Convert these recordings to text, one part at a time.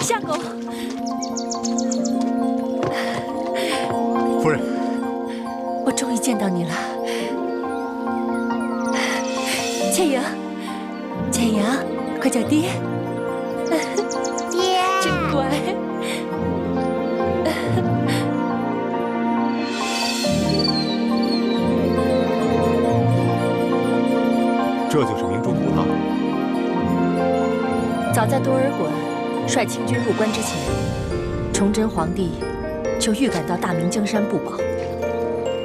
相公，夫人，我终于见到你了，倩莹，倩莹，快叫爹，爹，真乖。这就是明珠谷了。早在多尔衮率清军入关之前，崇祯皇帝就预感到大明江山不保，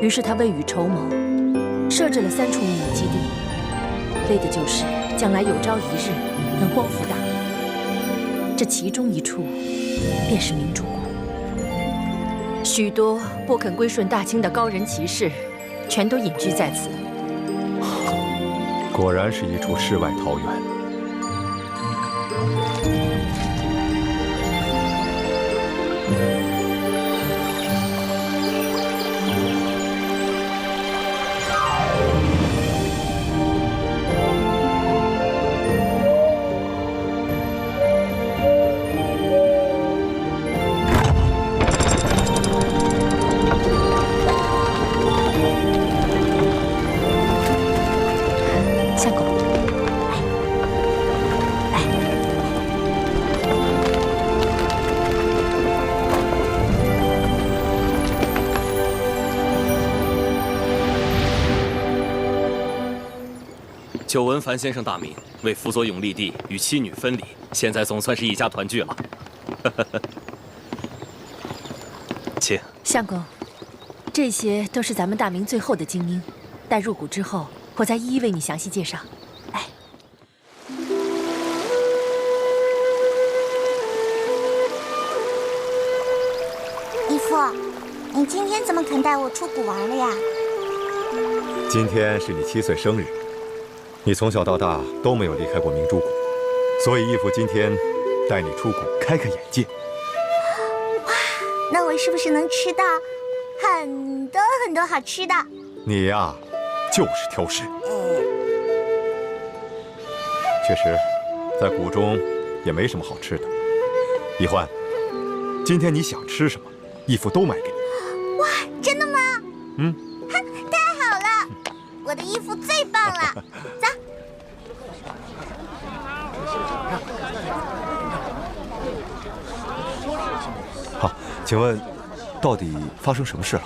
于是他未雨绸缪，设置了3处秘密基地，为的就是将来有朝一日能光复大明。这其中一处便是明珠谷，许多不肯归顺大清的高人骑士，全都隐居在此。果然是一处世外桃源。相公，久闻樊先生大名，为辅佐永历帝与妻女分离，现在总算是一家团聚了。请。相公，这些都是咱们大明最后的精英，待入谷之后，我再一一为你详细介绍。哎，义父，你今天怎么肯带我出谷玩了呀？今天是你7岁生日，你从小到大都没有离开过明珠谷，所以义父今天带你出谷开开眼界。哇，那我是不是能吃到很多很多好吃的？你呀，就是挑食。确实，在谷中也没什么好吃的。易欢，今天你想吃什么，义父都买给你。哇，真的吗？嗯，太好了，我的义父最棒了。走。好，请问，到底发生什么事了？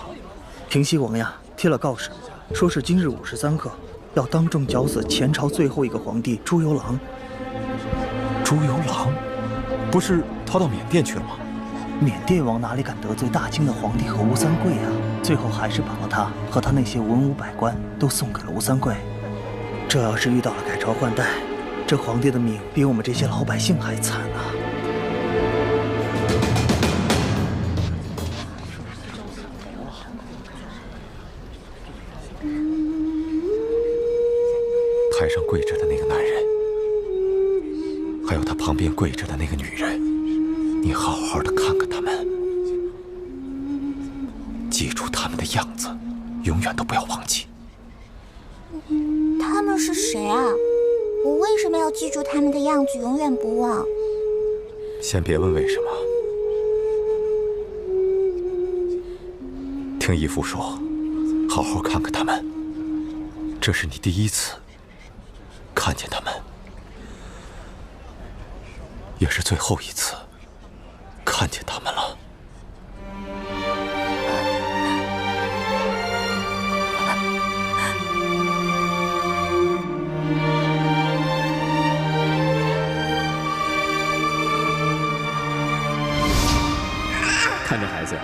平西王呀贴了告示，说是今日午时3刻，要当众绞死前朝最后一个皇帝朱由榔。朱由榔，不是逃到缅甸去了吗？缅甸王哪里敢得罪大清的皇帝和吴三桂啊？最后还是把了他和他那些文武百官都送给了吴三桂。这要是遇到了改朝换代，这皇帝的命比我们这些老百姓还惨啊！台上跪着的那个男人，还有他旁边跪着的那个女人，你好好的看看他们，记住他们的样子，永远都不要忘记。他们是谁啊？我为什么要记住他们的样子，永远不忘？先别问为什么，听义父说，好好看看他们。这是你第一次看见他们，也是最后一次看见他们了。看这孩子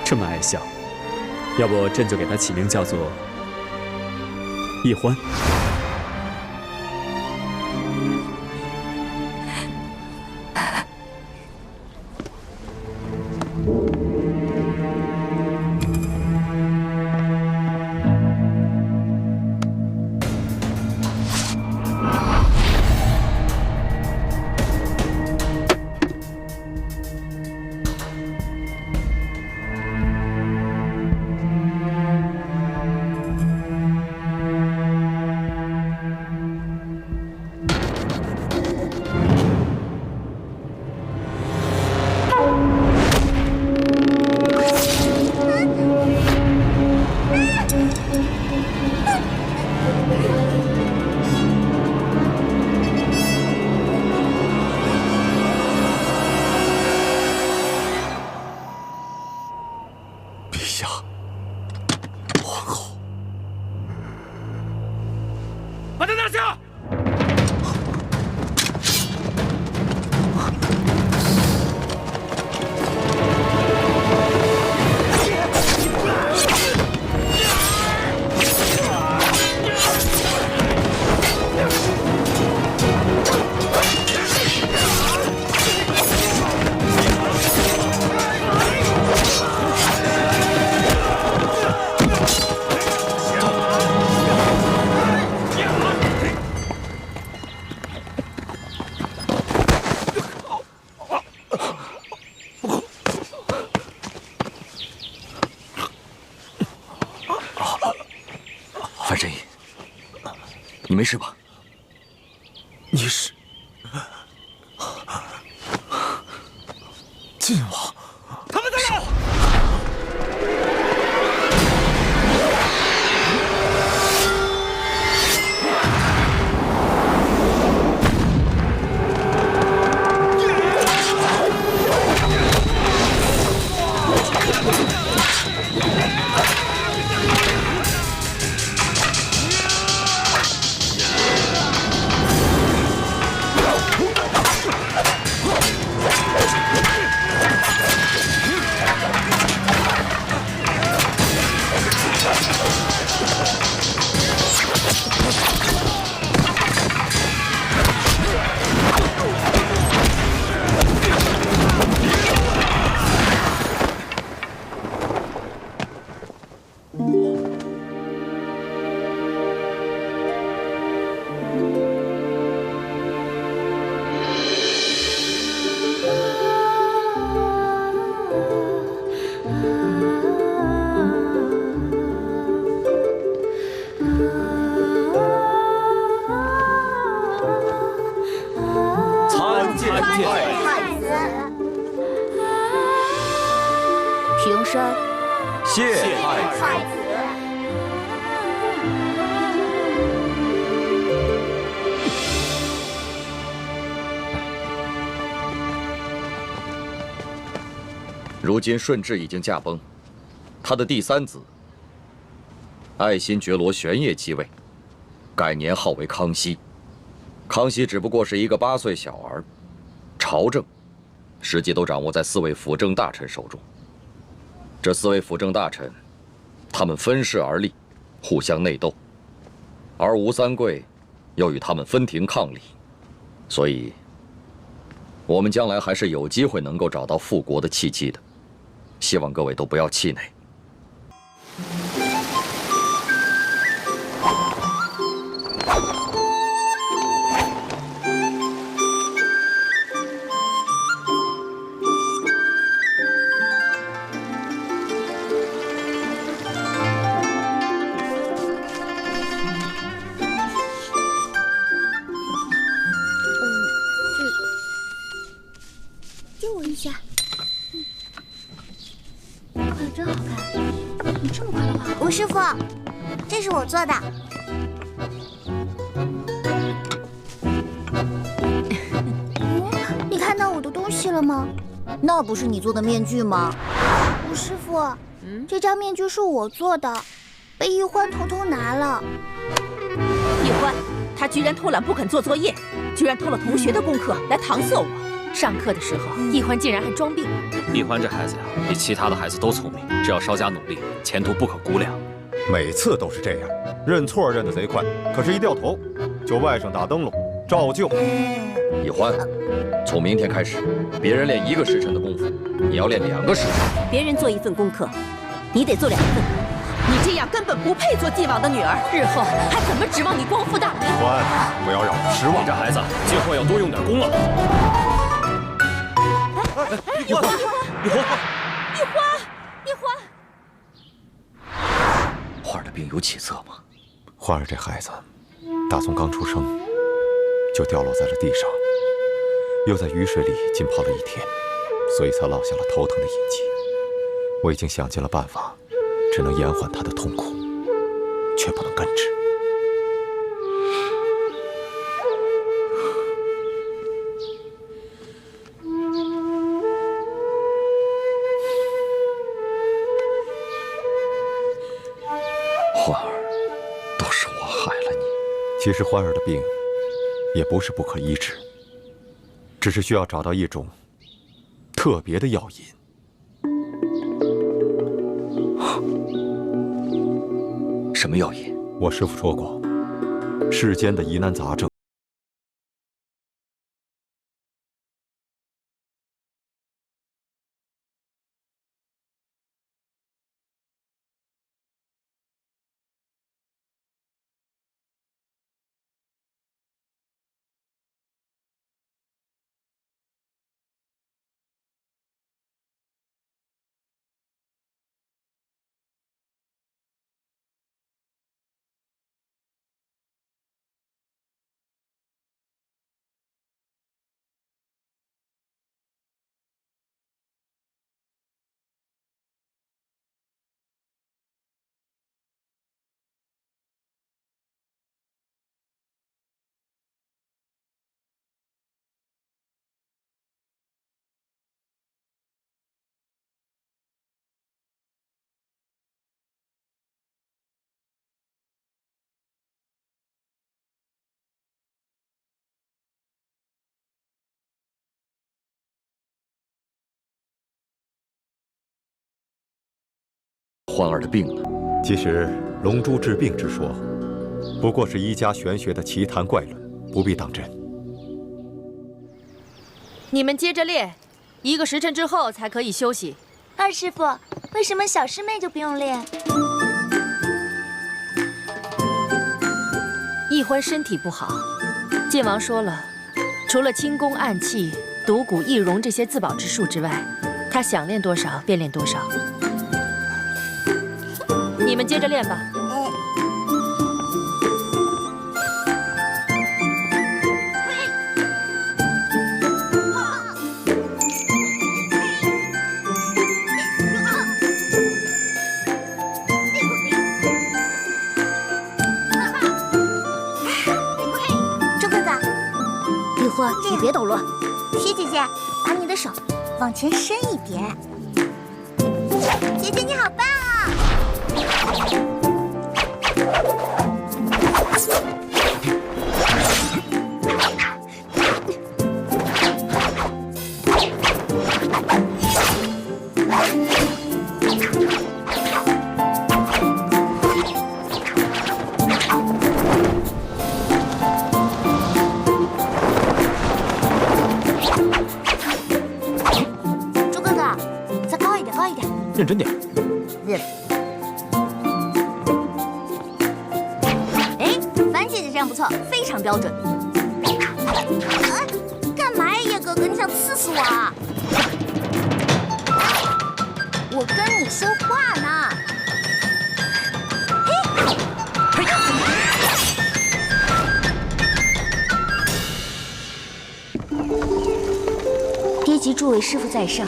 这么爱笑，要不朕就给他起名叫做易欢。把他拿下！范神医，你没事吧？你是晋王？他们在哪？平山，谢太子。如今顺治已经驾崩，他的第三子爱新觉罗玄烨继位，改年号为康熙。康熙只不过是一个8岁小儿，朝政实际都掌握在4位辅政大臣手中。这4位辅政大臣，他们分势而立，互相内斗，而吴三桂又与他们分庭抗礼，所以，我们将来还是有机会能够找到复国的契机的。希望各位都不要气馁。借我一下。画的真好看，你这么快的画？吴师傅，这是我做的。你看到我的东西了吗？那不是你做的面具吗？吴师傅，这张面具是我做的，被易欢偷偷拿了。易欢，他居然偷懒不肯做作业，居然偷了同学的功课来搪塞我。上课的时候，易欢竟然还装病。易欢这孩子呀，比其他的孩子都聪明，只要稍加努力，前途不可估量。每次都是这样，认错认得贼快，可是一掉头就外甥打灯笼，照旧。易欢，从明天开始，别人练1个时辰的功夫，你要练2个时辰。别人做1份功课，你得做2份。你这样根本不配做晋王的女儿，日后还怎么指望你光复大明？易欢，不要让我失望。你这孩子今后要多用点功了。易欢，花儿的病有起色吗？花儿这孩子，打从刚出生就掉落在了地上，又在雨水里浸泡了1天，所以才落下了头疼的印记。我已经想尽了办法，只能延缓他的痛苦，却不能根治。花儿，都是我害了你。其实欢儿的病也不是不可医治，只是需要找到一种特别的药引。什么药引？我师父说过，世间的疑难杂症，欢儿的病呢？其实龙珠治病之说，不过是医家玄学的奇谈怪论，不必当真。你们接着练，1个时辰之后才可以休息。二师傅，为什么小师妹就不用练？易欢身体不好，剑王说了，除了轻功、暗器、独骨、易容这些自保之术之外，他想练多少便练多少。你们接着练吧。周哥哥，易欢，你别捣乱。徐姐姐，把你的手往前伸一点。姐姐你好棒啊！周哥哥，再高一点，高一点。认真点。哎，樊姐姐这样不错，非常标准。干嘛呀，叶哥哥？你想刺死我啊？我跟你说话呢。爹及诸位师傅在上，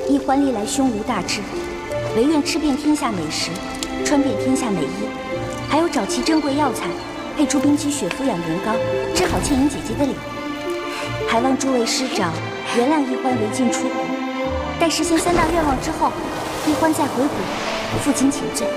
易欢历来胸无大志，唯愿吃遍天下美食，穿遍天下美衣，还有找齐珍贵药材，配出冰肌血肤养颜膏，治好倩影姐姐的脸。还望诸位师长原谅易欢违禁出谷，待实现3大愿望之后，易欢再回谷，负荆请罪。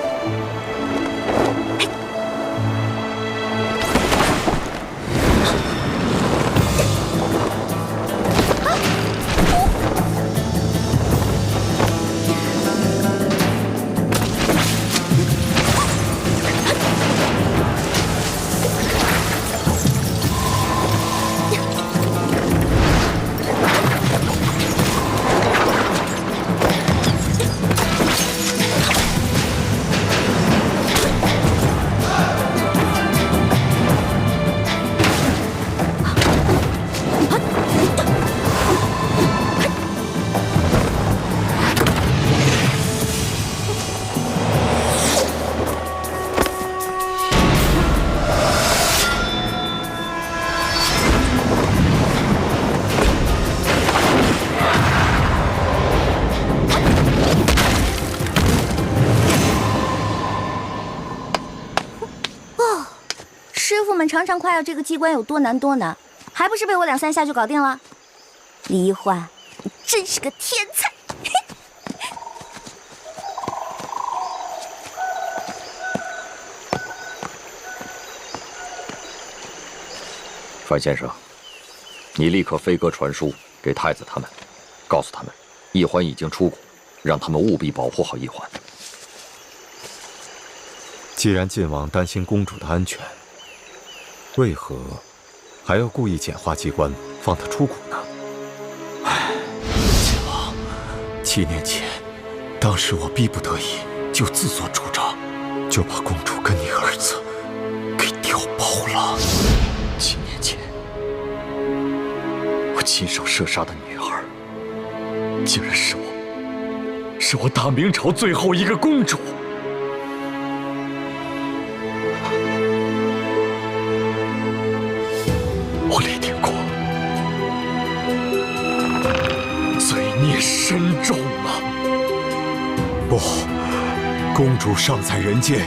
师傅们常常夸耀这个机关有多难多难，还不是被我2、3下就搞定了？李易欢，你真是个天才！范先生，你立刻飞鸽传书给太子他们，告诉他们，奕欢已经出谷，让他们务必保护好奕欢。既然晋王担心公主的安全，为何还要故意简化机关，放她出谷呢？唉，晋王，7年前，当时我逼不得已，就自作主张，就把公主跟你儿子给调包了。7年前，我亲手射杀的女儿，竟然是我大明朝最后一个公主。我李定国罪孽深重啊！不，公主尚在人间。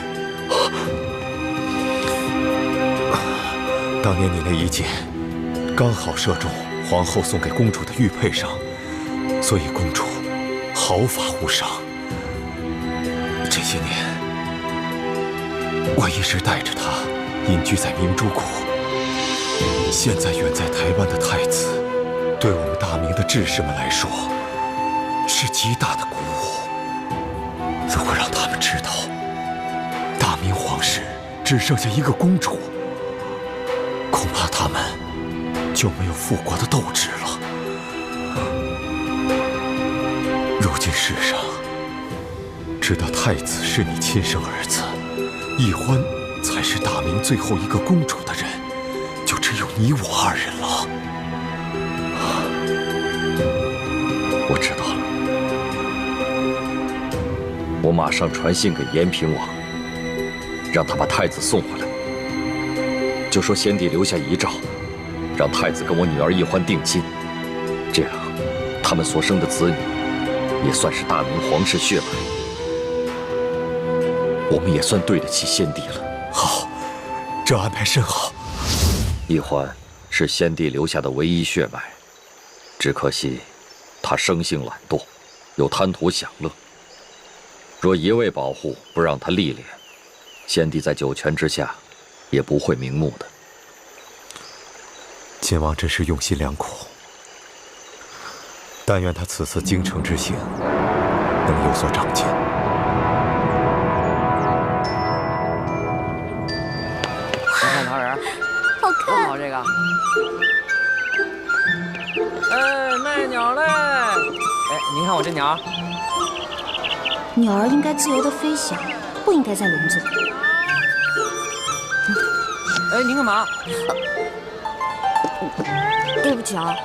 当年你那一箭，刚好射中皇后送给公主的玉佩上，所以公主毫发无伤。这些年，我一直带着她隐居在明珠谷。现在远在台湾的太子，对我们大明的志士们来说，是极大的鼓舞。如果让他们知道，大明皇室只剩下一个公主，恐怕他们就没有复国的斗志了。如今世上，知道太子是你亲生儿子，奕欢才是大明最后一个公主的人，就只有你我2人了。我知道了，我马上传信给延平王，让他把太子送回来。就说先帝留下遗诏，让太子跟我女儿奕欢定亲，这样他们所生的子女也算是大明皇室血脉，我们也算对得起先帝了。好，这安排甚好。奕欢是先帝留下的唯一血脉，只可惜他生性懒惰，又贪图享乐。若一味保护，不让他历练，先帝在九泉之下也不会瞑目的。晋王真是用心良苦，但愿他此次京城之行能有所长进。看桃仁，好看，好这个。哎，卖鸟嘞！哎，您看我这鸟。鸟儿应该自由的飞翔，不应该在笼子里。哎，您干嘛？对不起啊。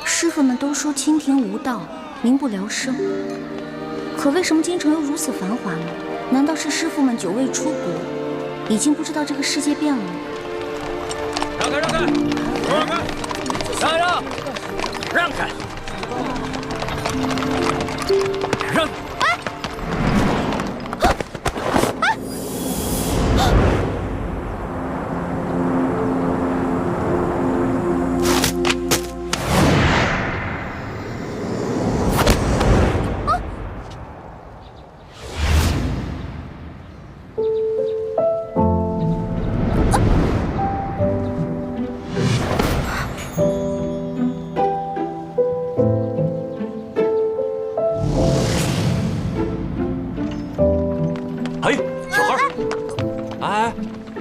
师傅们都说清甜无道，民不聊生。可为什么京城又如此繁华呢？难道是师傅们久未出国，已经不知道这个世界变了吗？让开，让开，让开，让开，让开。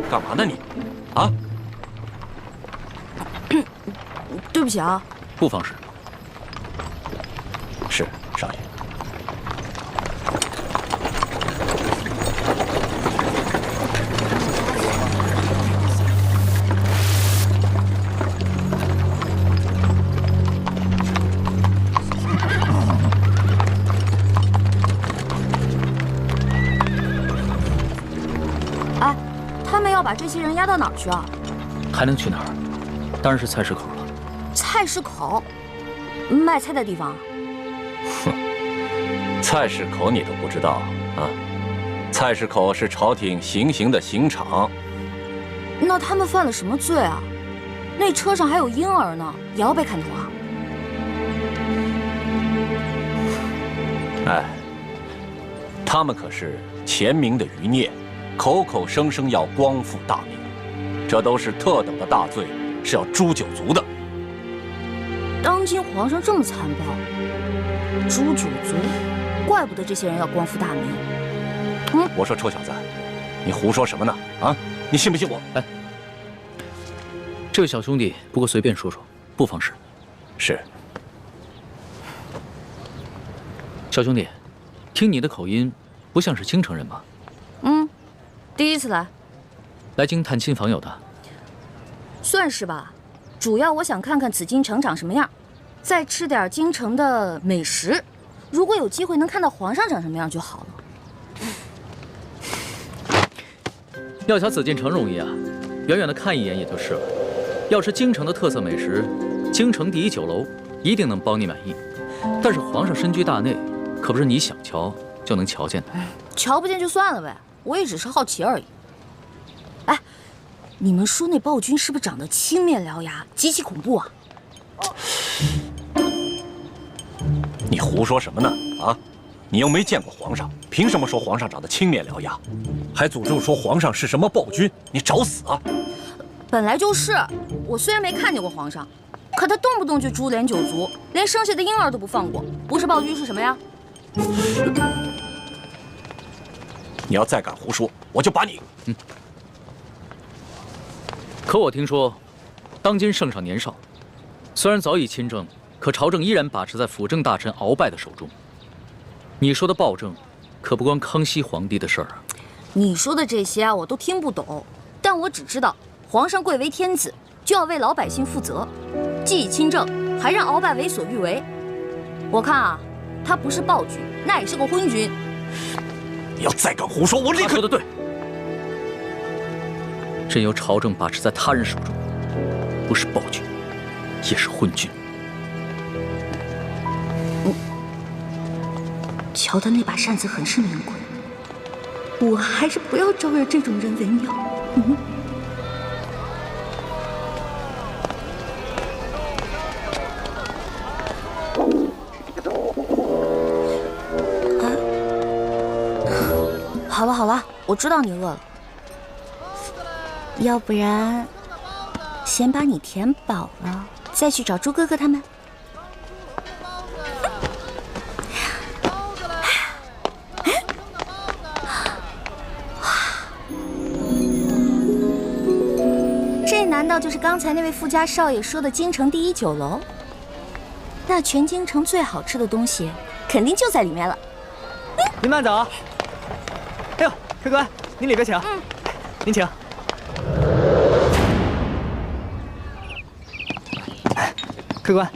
干嘛呢你？啊？对不起啊，不妨事。是，少爷。哎，他们要把这些人押到哪儿去啊？还能去哪儿？当然是菜市口了。菜市口，卖菜的地方。哼，菜市口你都不知道啊？菜市口是朝廷行刑的刑场。那他们犯了什么罪啊？那车上还有婴儿呢，也要被砍头啊？哎，他们可是前明的余孽，口口声声要光复大明，这都是特等的大罪，是要诛九族的。当今皇上这么残暴，诛九族，怪不得这些人要光复大明。我说臭小子，你胡说什么呢？啊，你信不信我？哎，这位小兄弟，不过随便说说，不妨事。是。小兄弟，听你的口音，不像是京城人吧？第一次来，来京探亲访友的，算是吧。主要我想看看紫禁城长什么样，再吃点京城的美食。如果有机会能看到皇上长什么样就好了。要瞧紫禁城容易啊，远远的看一眼也就是了。要吃京城的特色美食，京城第一酒楼一定能包你满意。但是皇上身居大内，可不是你想瞧就能瞧见的。瞧不见就算了呗，我也只是好奇而已。哎，你们说那暴君是不是长得青面獠牙，极其恐怖啊？你胡说什么呢？啊，你又没见过皇上，凭什么说皇上长得青面獠牙？还诅咒说皇上是什么暴君？你找死啊！本来就是，我虽然没看见过皇上，可他动不动就株连九族，连生下的婴儿都不放过，不是暴君是什么呀？你要再敢胡说，我就把你……可我听说，当今圣上年少，虽然早已亲政，可朝政依然把持在辅政大臣鳌拜的手中。你说的暴政，可不关康熙皇帝的事儿啊。你说的这些啊，我都听不懂，但我只知道，皇上贵为天子，就要为老百姓负责，既已亲政，还让鳌拜为所欲为。我看啊，他不是暴君，那也是个昏君。你要再敢胡说，我立刻……他说的对，任由朝政把持在他人手中，不是暴君，也是昏君。瞧他那把扇子很是名贵，我还是不要招惹这种人为妙。好了好了，我知道你饿了，要不然，先把你填饱了，再去找猪哥哥他们。这难道就是刚才那位富家少爷说的京城第一酒楼？那全京城最好吃的东西，肯定就在里面了。您慢走。哎呦，客官，您里边请。您请。客官。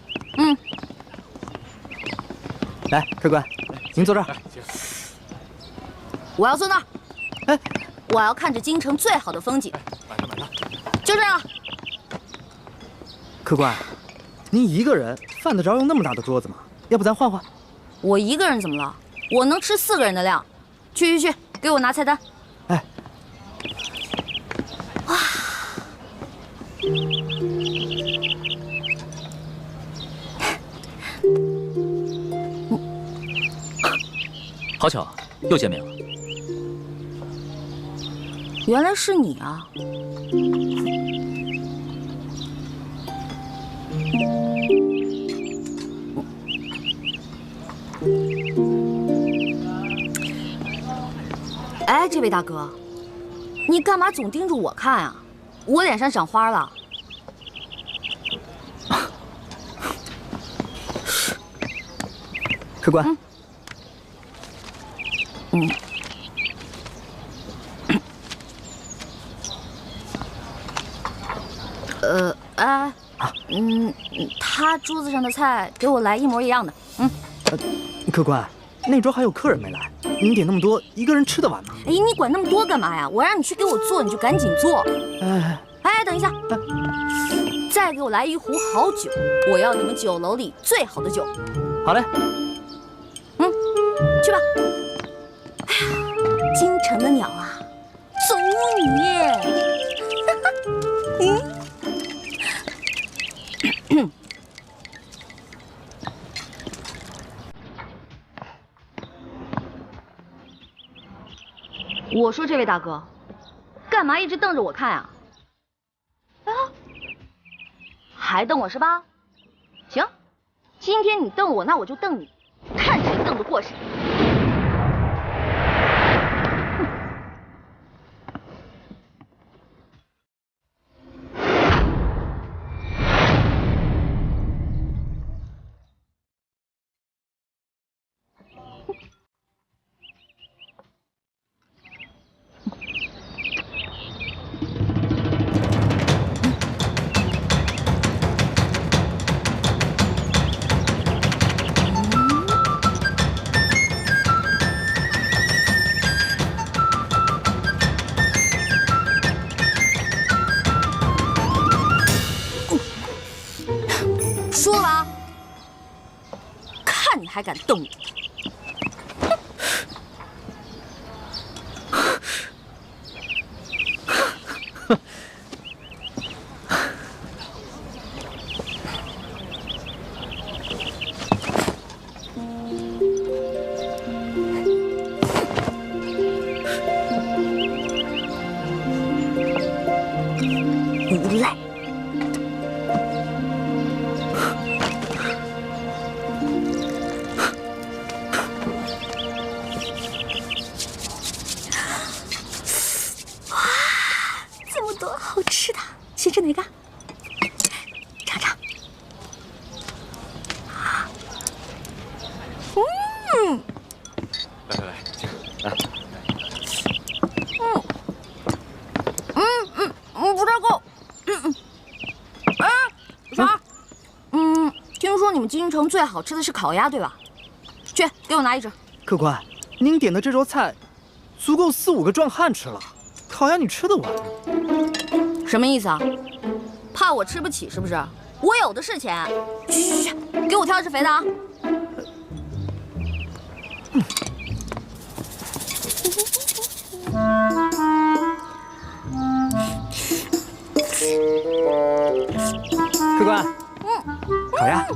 来，客官，您坐这儿。我要坐那儿。哎，我要看着京城最好的风景。就这样。客官，您一个人犯得着用那么大的桌子吗？要不咱换换？我一个人怎么了？我能吃4个人的量。去，给我拿菜单。哎。哇。好巧，又见面了。原来是你啊！哎，这位大哥，你干嘛总盯着我看啊？我脸上长花了。客官。他桌子上的菜给我来一模一样的。客官，那桌还有客人没来，您点那么多，一个人吃得完吗？哎，你管那么多干嘛呀？我让你去给我做，你就赶紧做。哎，等一下，再给我来一壶好酒，我要你们酒楼里最好的酒。好嘞。去吧。哎呀，京城的鸟啊，走你！我说这位大哥，干嘛一直瞪着我看啊？啊，还瞪我是吧？行，今天你瞪我，那我就瞪你，看谁瞪得过谁。说了吧，看你还敢瞪我！无赖！好吃的，先吃哪个？尝尝。来，不太够。啥？听说你们京城最好吃的是烤鸭，对吧？去，给我拿一只。客官，您点的这桌菜，足够4、5个壮汉吃了。烤鸭你吃得完吗？什么意思啊？怕我吃不起是不是？我有的是钱。去，给我挑只肥的啊！客官，烤鸭。烤鸭。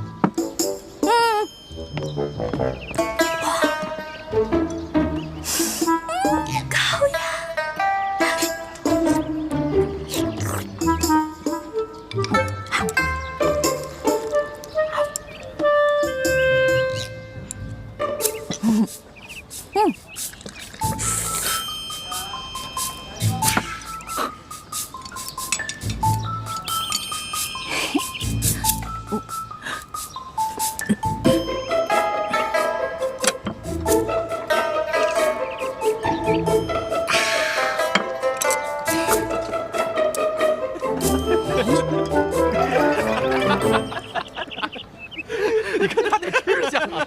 你看他那吃相啊！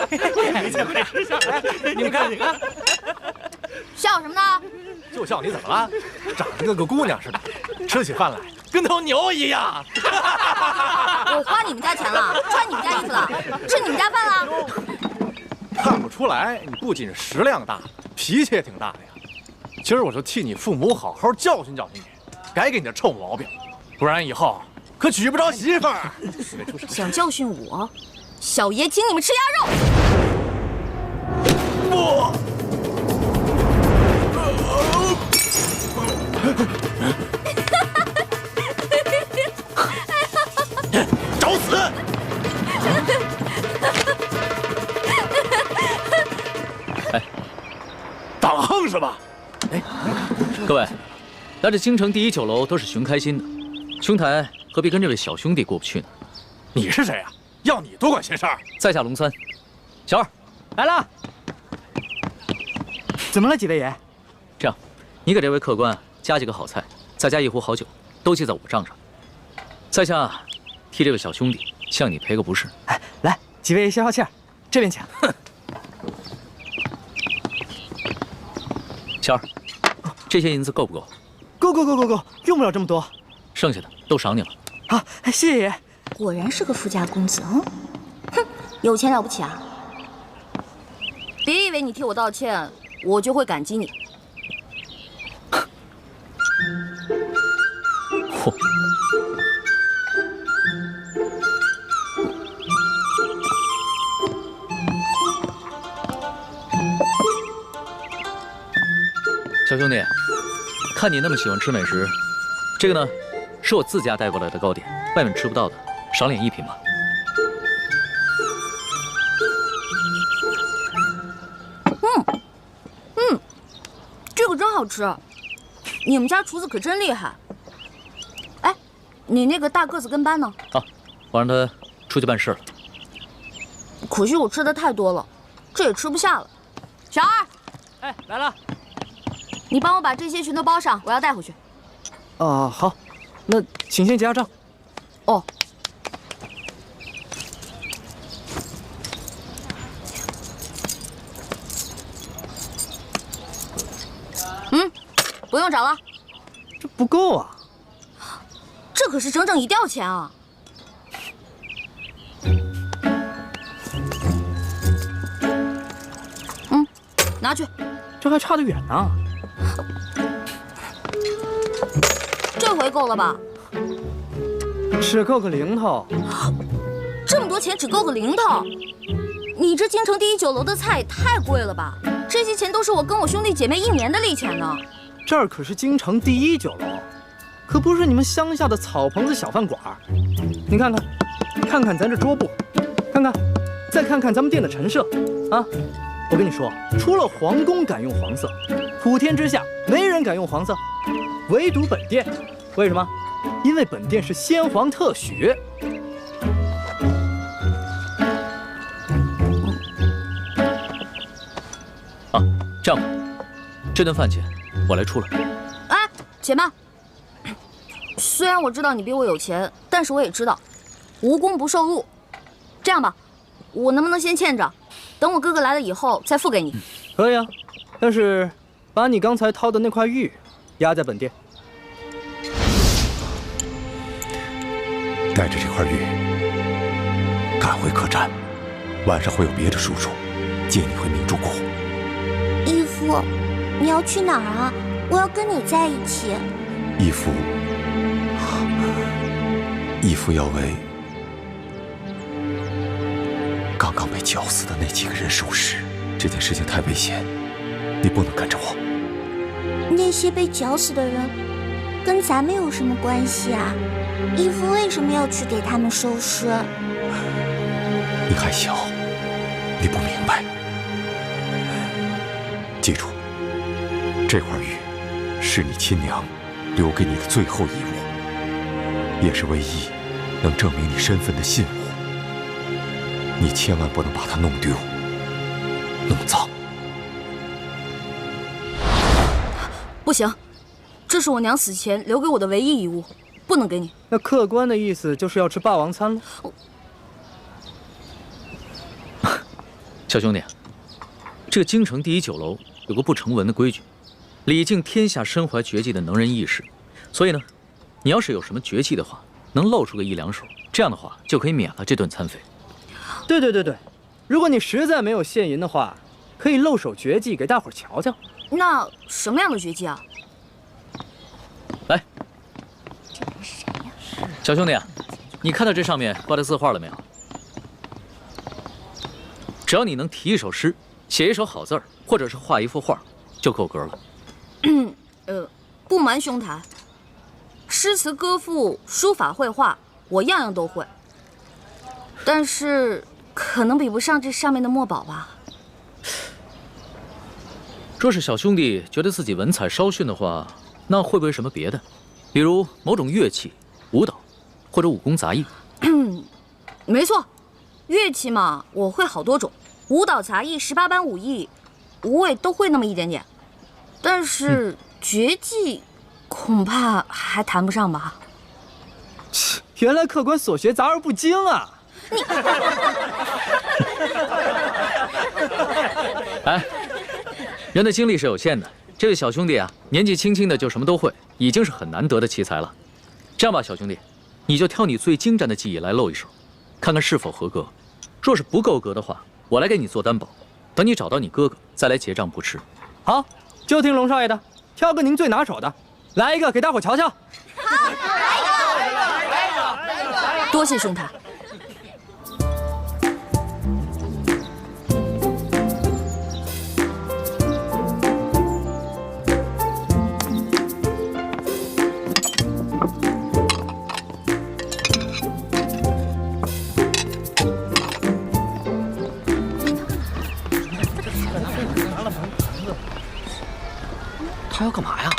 没见过这吃相，来，你们看，你看，笑什么呢？就笑你怎么了？长得跟个姑娘似的，吃起饭来跟头牛一样。我花你们家钱了，穿你们家衣服了，吃你们家饭了。看不出来，你不仅食量大，脾气也挺大的呀。今儿我就替你父母好好教训教训你，改给你的臭毛病，不然以后可娶不着媳妇儿。想教训我，小爷请你们吃鸭肉。不。找死！哎，党横是吧？哎，各位，来这京城第一酒楼都是寻开心的，兄台何必跟这位小兄弟过不去呢？你是谁呀？要你多管闲事儿？在下龙三，小二来了。怎么了，几位爷？这样，你给这位客官加几个好菜，再加1壶好酒，都记在我账上。在下替这位小兄弟向你赔个不是。哎，来，几位爷消消气儿，这边请。小二，这些银子够不够？够，用不了这么多。剩下的都赏你了。好，谢爷爷。果然是个富家公子，哼，有钱了不起啊？别以为你替我道歉，我就会感激你。嚯！小兄弟，看你那么喜欢吃美食，这个呢，是我自家带过来的糕点，外面吃不到的，赏脸一品吧。这个真好吃，你们家厨子可真厉害。哎，你那个大个子跟班呢？啊，我让他出去办事了。可惜我吃的太多了，这也吃不下了。小二，哎，来了，你帮我把这些全都包上，我要带回去。啊，好，那请先结下账。哦。不用找了，这不够啊！这可是整整1吊钱啊！拿去。这还差得远呢。这回够了吧？只够个零头。这么多钱只够个零头？你这京城第1酒楼的菜也太贵了吧？这些钱都是我跟我兄弟姐妹1年的利钱呢。这儿可是京城第1酒楼，可不是你们乡下的草棚子小饭馆。你看看，看看咱这桌布，看看，再看看咱们店的陈设，啊！我跟你说，除了皇宫敢用黄色，普天之下没人敢用黄色，唯独本店。为什么？因为本店是先皇特许。啊，这样吧，这顿饭钱我来出了。哎，且慢。虽然我知道你比我有钱，但是我也知道，无功不受禄。这样吧，我能不能先欠着，等我哥哥来了以后再付给你？可以啊，但是把你刚才掏的那块玉压在本店。带着这块玉赶回客栈，晚上会有别的叔叔接你回明珠谷。义父，你要去哪儿啊？我要跟你在一起。义父要为刚刚被绞死的那几个人收尸，这件事情太危险，你不能跟着我。那些被绞死的人跟咱们有什么关系啊？义父为什么要去给他们收尸？你还小，你不明白。记住，这块玉是你亲娘留给你的最后遗物，也是唯一能证明你身份的信物。你千万不能把它弄丢、弄脏。不行，这是我娘死前留给我的唯一遗物，不能给你。那客官的意思就是要吃霸王餐了。小兄弟，这个京城第1酒楼有个不成文的规矩，礼敬天下身怀绝技的能人异士。所以呢，你要是有什么绝技的话，能露出个1、2手，这样的话就可以免了这顿餐费。对，如果你实在没有现银的话，可以露手绝技给大伙儿瞧瞧。那什么样的绝技啊？来，小兄弟啊，你看到这上面挂的字画了没有？只要你能题一首诗，写一首好字儿，或者是画一幅画，就够格了。不瞒兄台，诗词歌赋、书法绘画，我样样都会，但是可能比不上这上面的墨宝吧。若是小兄弟觉得自己文采稍逊的话，那会不会什么别的，比如某种乐器、舞蹈，或者武功杂艺？没错，乐器嘛，我会好多种，舞蹈、杂艺、18般武艺，我也都会那么一点点。但是绝技，恐怕还谈不上吧。原来客官所学杂而不精啊！你，哎，人的精力是有限的。这位小兄弟啊，年纪轻轻的就什么都会，已经是很难得的奇才了。这样吧，小兄弟，你就挑你最精湛的技艺来露一手，看看是否合格。若是不够格的话，我来给你做担保，等你找到你哥哥再来结账不迟。好，就听龙少爷的，挑个您最拿手的，来一个给大伙瞧瞧。好，来一个。多谢兄台。他要干嘛呀？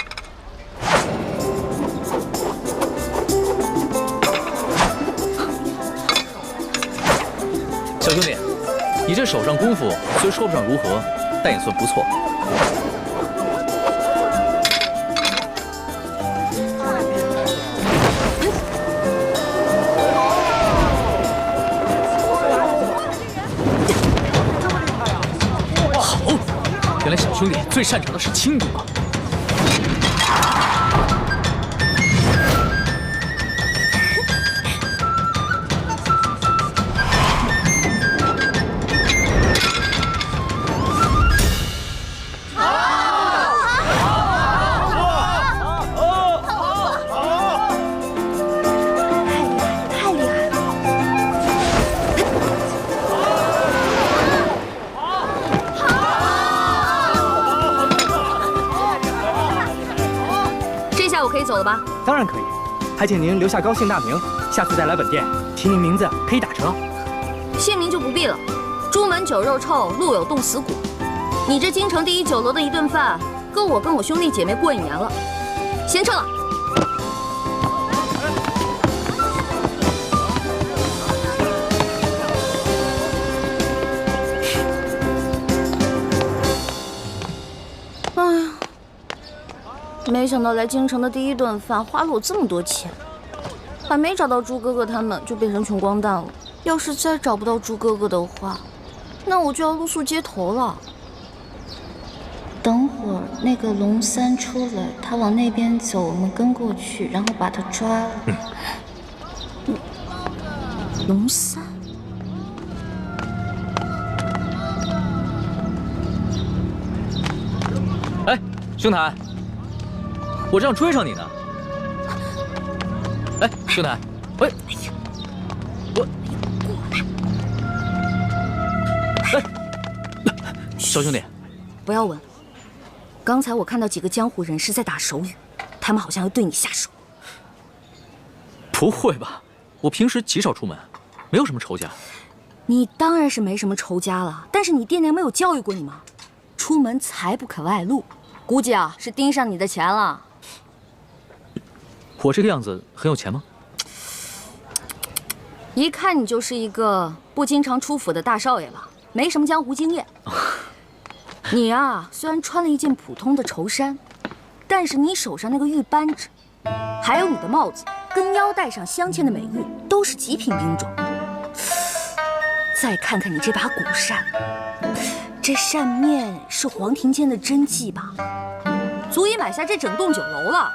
小兄弟，你这手上功夫虽说不上如何，但也算不错。好，原来小兄弟最擅长的是轻功啊！ 走了吧？当然可以，还请您留下高姓大名，下次再来本店提您名字可以打折。姓名就不必了，朱门酒肉臭，路有冻死骨。你这京城第1酒楼的一顿饭，够我跟我兄弟姐妹过1年了。先撤了。哎呀。 没想到来京城的第1顿饭花了我这么多钱，还没找到朱哥哥他们就变成穷光蛋了。要是再找不到朱哥哥的话，那我就要露宿街头了。等会儿那个龙三出来，他往那边走，我们跟过去，然后把他抓了。龙三。 哎，兄台，我这样追上你呢。哎，兄台，喂，我，哎，小兄弟，不要问。刚才我看到几个江湖人士在打手语，他们好像要对你下手。不会吧？我平时极少出门，没有什么仇家。你当然是没什么仇家了，但是你爹娘没有教育过你吗？出门财不可外露，估计啊是盯上你的钱了。我这个样子很有钱吗？一看你就是一个不经常出府的大少爷了，没什么江湖经验。你啊，虽然穿了一件普通的绸衫，但是你手上那个玉扳指，还有你的帽子跟腰带上镶嵌的美玉，都是极品兵种。再看看你这把古扇，这扇面是黄庭坚的真迹吧？足以买下这整栋酒楼了。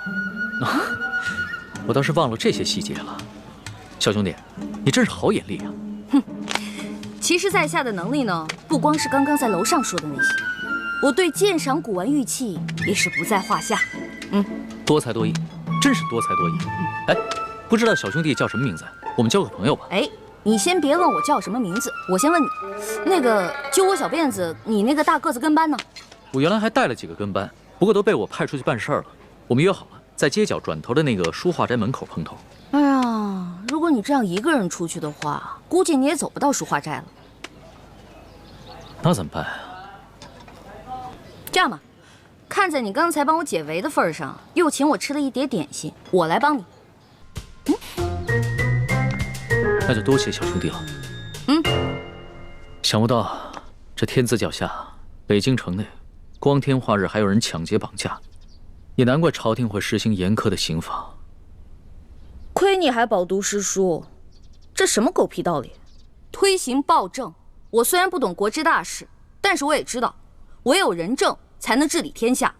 我倒是忘了这些细节了。小兄弟，你真是好眼力啊！哼，其实在下的能力呢，不光是刚刚在楼上说的那些，我对鉴赏古玩玉器也是不在话下。多才多艺，真是多才多艺。哎，不知道小兄弟叫什么名字？我们交个朋友吧。哎，你先别问我叫什么名字，我先问你，那个揪我小辫子，你那个大个子跟班呢？我原来还带了几个跟班，不过都被我派出去办事儿了。我们约好了，在街角转头的那个书画斋门口碰头。哎呀，如果你这样一个人出去的话，估计你也走不到书画斋了。那怎么办啊？这样吧，看在你刚才帮我解围的份上，又请我吃了一碟点心，我来帮你。那就多谢小兄弟了。想不到这天子脚下，北京城内，光天化日还有人抢劫绑架，也难怪朝廷会实行严苛的刑罚。亏你还饱读诗书，这什么狗屁道理？推行暴政，我虽然不懂国之大事，但是我也知道，唯有仁政才能治理天下。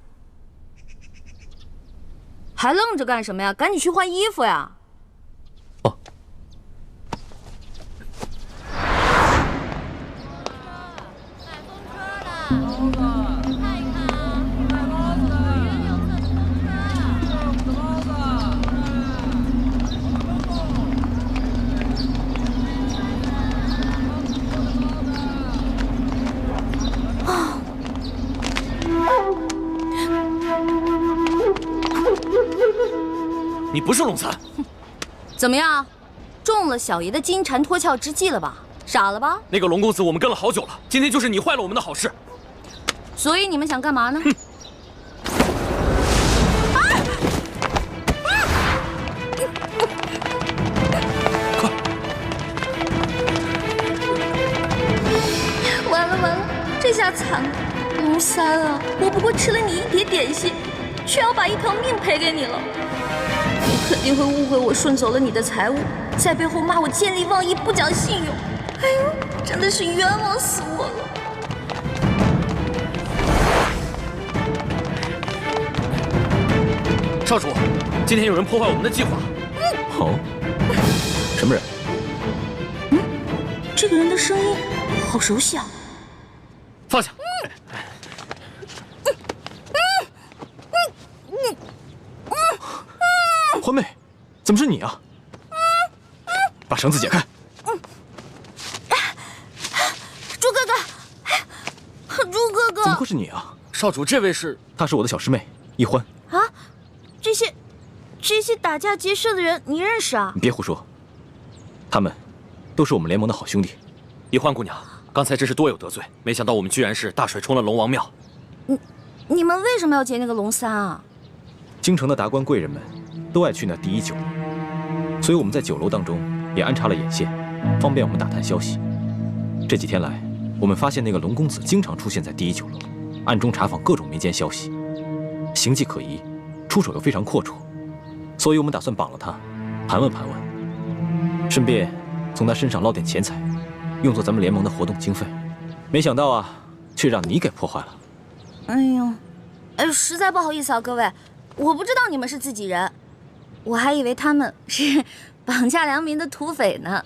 还愣着干什么呀？赶紧去换衣服呀！哦。你不是龙三，怎么样，中了小爷的金蝉脱壳之计了吧？傻了吧？那个龙公子我们跟了好久了，今天就是你坏了我们的好事。所以你们想干嘛呢？这下惨了，龙三啊，我不过吃了你一碟点心，却要把一条命赔给你了。你肯定会误会我顺走了你的财物，在背后骂我见利忘义、不讲信用。哎呦，真的是冤枉死我了！少主，今天有人破坏我们的计划。哦，什么人？这个人的声音好熟悉啊！放下！欢妹，怎么是你啊？把绳子解开！猪哥哥，猪哥哥，怎么会是你啊？少主，这位是？她是我的小师妹一欢。啊，这些打架劫舍的人，你认识啊？你别胡说，他们都是我们联盟的好兄弟。一欢姑娘，刚才真是多有得罪，没想到我们居然是大水冲了龙王庙。你们为什么要劫那个龙三啊？京城的达官贵人们都爱去那第一酒楼，所以我们在酒楼当中也安插了眼线，方便我们打探消息。这几天来，我们发现那个龙公子经常出现在第一酒楼，暗中查访各种民间消息，行迹可疑，出手又非常阔绰，所以我们打算绑了他，盘问盘问，顺便从他身上捞点钱财，用作咱们联盟的活动经费。没想到啊，却让你给破坏了。哎呦，实在不好意思啊，各位，我不知道你们是自己人，我还以为他们是绑架良民的土匪呢。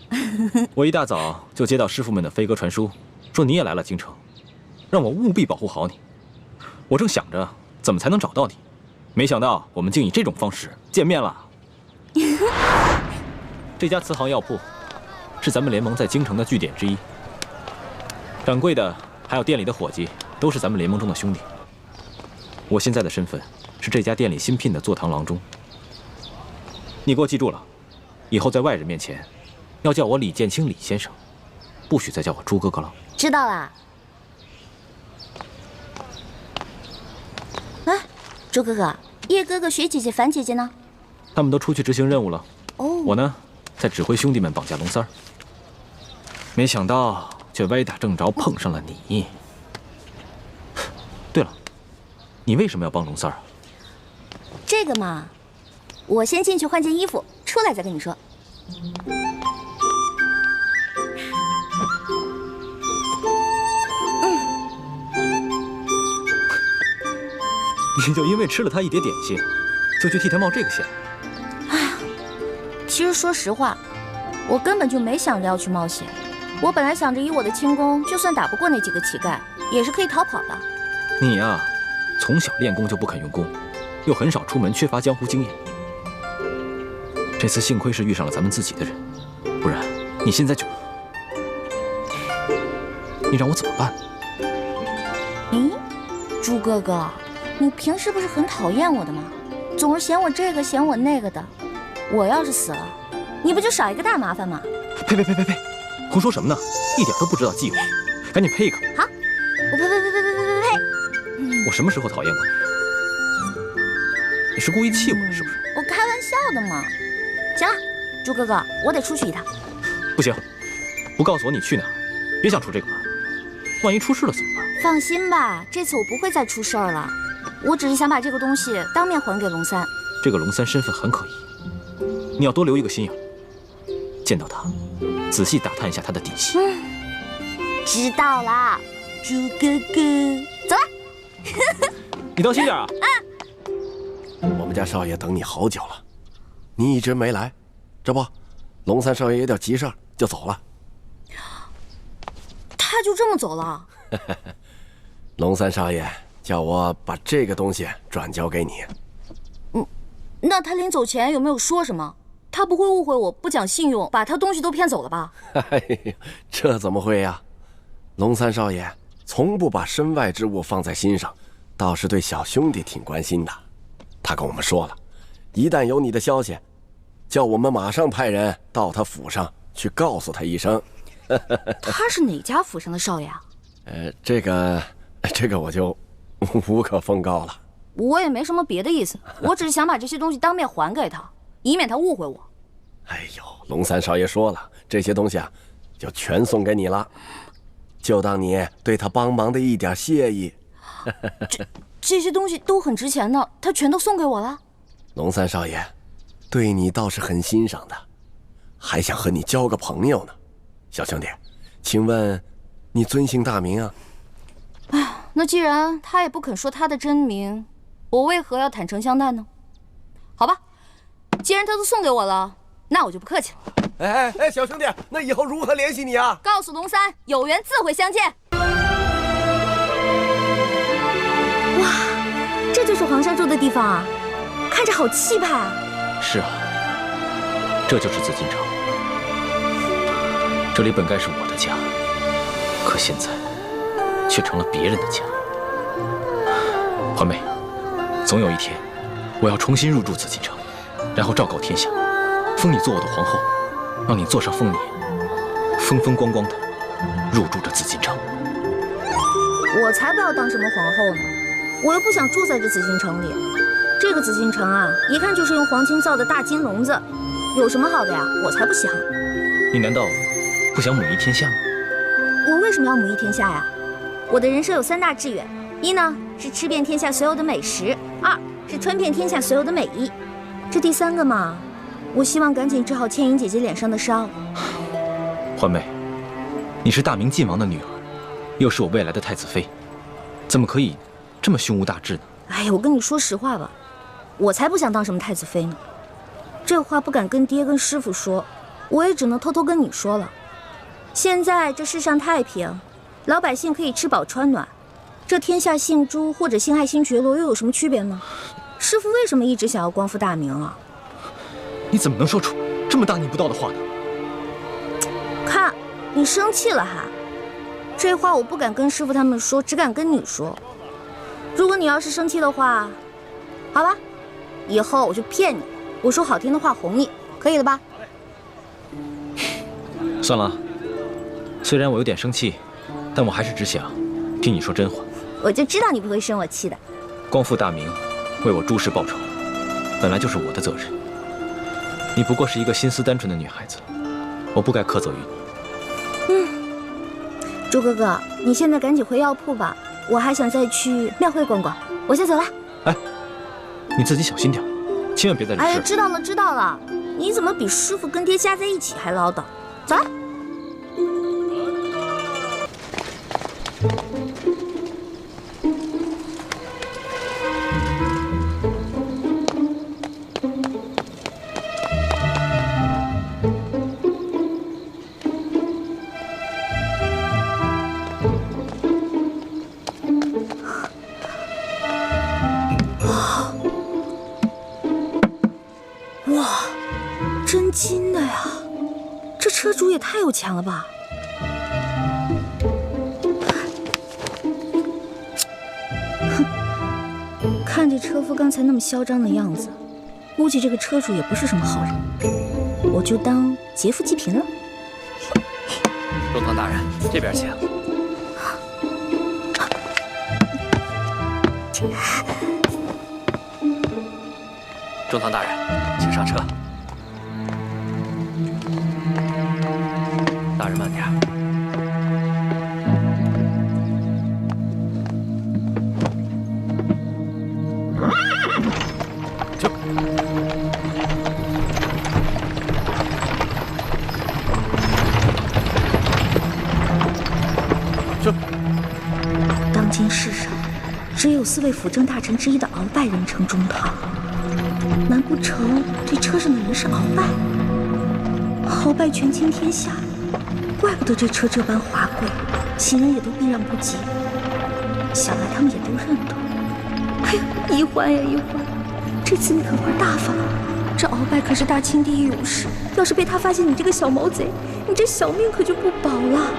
我一大早就接到师傅们的飞鸽传书，说你也来了京城，让我务必保护好你。我正想着怎么才能找到你，没想到我们竟以这种方式见面了。这家慈航药铺是咱们联盟在京城的据点之一，掌柜的还有店里的伙计都是咱们联盟中的兄弟。我现在的身份是这家店里新聘的坐堂郎中。你给我记住了，以后在外人面前要叫我李建清李先生，不许再叫我朱哥哥了。知道啦。哎，朱哥哥，叶哥哥、雪姐姐、樊姐姐呢？他们都出去执行任务了。哦，我呢，在指挥兄弟们绑架龙三儿。没想到却歪打正着碰上了你。对了，你为什么要帮龙三儿啊？这个嘛，我先进去换件衣服，出来再跟你说。你就因为吃了他一碟点心，就去替他冒这个险？哎呀，其实说实话，我根本就没想着要去冒险。我本来想着以我的轻功，就算打不过那几个乞丐，也是可以逃跑的。你呀，从小练功就不肯用功，又很少出门，缺乏江湖经验。这次幸亏是遇上了咱们自己的人，不然你现在就……你让我怎么办？咦，朱哥哥，你平时不是很讨厌我的吗？总是嫌我这个嫌我那个的。我要是死了，你不就少一个大麻烦吗？呸！胡说什么呢？一点都不知道忌讳，赶紧呸一个！好，我呸！我什么时候讨厌过你？你是故意气我是不是？我开玩笑的嘛。行了，朱哥哥，我得出去一趟。不行，不告诉我你去哪儿，别想出这个门。万一出事了怎么办？放心吧，这次我不会再出事儿了。我只是想把这个东西当面还给龙三。这个龙三身份很可疑，你要多留一个心眼。见到他，仔细打探一下他的底细。知道啦，朱哥哥，走了。你当心点啊！我们家少爷等你好久了，你一直没来，这不，龙三少爷有点急事就走了。他就这么走了？龙三少爷叫我把这个东西转交给你。那他临走前有没有说什么？他不会误会我不讲信用，把他东西都骗走了吧？哎呀，这怎么会呀？龙三少爷从不把身外之物放在心上，倒是对小兄弟挺关心的。他跟我们说了，一旦有你的消息，叫我们马上派人到他府上去告诉他一声。他是哪家府上的少爷啊？这个我就无可奉告了。我也没什么别的意思，我只是想把这些东西当面还给他，以免他误会我。哎呦，龙三少爷说了，这些东西啊，就全送给你了。就当你对他帮忙的一点谢意。这些东西都很值钱的，他全都送给我了。龙三少爷，对你倒是很欣赏的，还想和你交个朋友呢。小兄弟，请问你尊姓大名啊？哎，那既然他也不肯说他的真名，我为何要坦诚相待呢？好吧，既然他都送给我了，那我就不客气了。哎，小兄弟，那以后如何联系你啊？告诉龙三，有缘自会相见。哇，这就是皇上住的地方啊，看着好气派啊。是啊，这就是紫禁城。这里本该是我的家，可现在却成了别人的家。环妹，总有一天，我要重新入住紫禁城，然后昭告天下，封你做我的皇后，让你坐上凤辇，风风光光的入住这紫禁城。我才不要当什么皇后呢，我又不想住在这紫禁城里。这个紫禁城啊，一看就是用黄金造的大金笼子，有什么好的呀？我才不稀罕。你难道不想母仪天下吗？我为什么要母仪天下呀？我的人生有3大志愿，一呢是吃遍天下所有的美食，2是穿遍天下所有的美衣，这第3个嘛，我希望赶紧治好倩影姐姐脸上的伤。环妹，你是大明晋王的女儿，又是我未来的太子妃，怎么可以这么胸无大志呢？哎呀，我跟你说实话吧，我才不想当什么太子妃呢。这话不敢跟爹跟师傅说，我也只能偷偷跟你说了。现在这世上太平，老百姓可以吃饱穿暖，这天下姓朱或者姓爱新觉罗又有什么区别呢？师傅为什么一直想要光复大明啊？你怎么能说出这么大逆不道的话呢？看，你生气了还？这话我不敢跟师傅他们说，只敢跟你说。如果你要是生气的话，好吧，以后我就骗你，我说好听的话哄你，可以了吧？算了，虽然我有点生气，但我还是只想听你说真话。我就知道你不会生我气的。光复大明，为我诸事报仇，本来就是我的责任。你不过是一个心思单纯的女孩子，我不该苛责于你。朱哥哥，你现在赶紧回药铺吧，我还想再去庙会逛逛，我先走了。哎，你自己小心点，千万别在这事。哎呀，知道了知道了，你怎么比师傅跟爹加在一起还唠叨？走了。哇，真金的呀！这车主也太有钱了吧！哼，看这车夫刚才那么嚣张的样子，估计这个车主也不是什么好人，我就当劫富济贫了。中堂大人，这边请。中堂大人，请上车。大人慢点。当今世上，只有4位辅政大臣之一的鳌拜人称中堂。难不成这车上的人是鳌拜？鳌拜权倾天下，怪不得这车这般华贵，行人也都避让不及。想来他们也都认得。哎呀，一欢呀一欢，这次你可玩大发了。这鳌拜可是大清第一勇士，要是被他发现你这个小毛贼，你这小命可就不保了。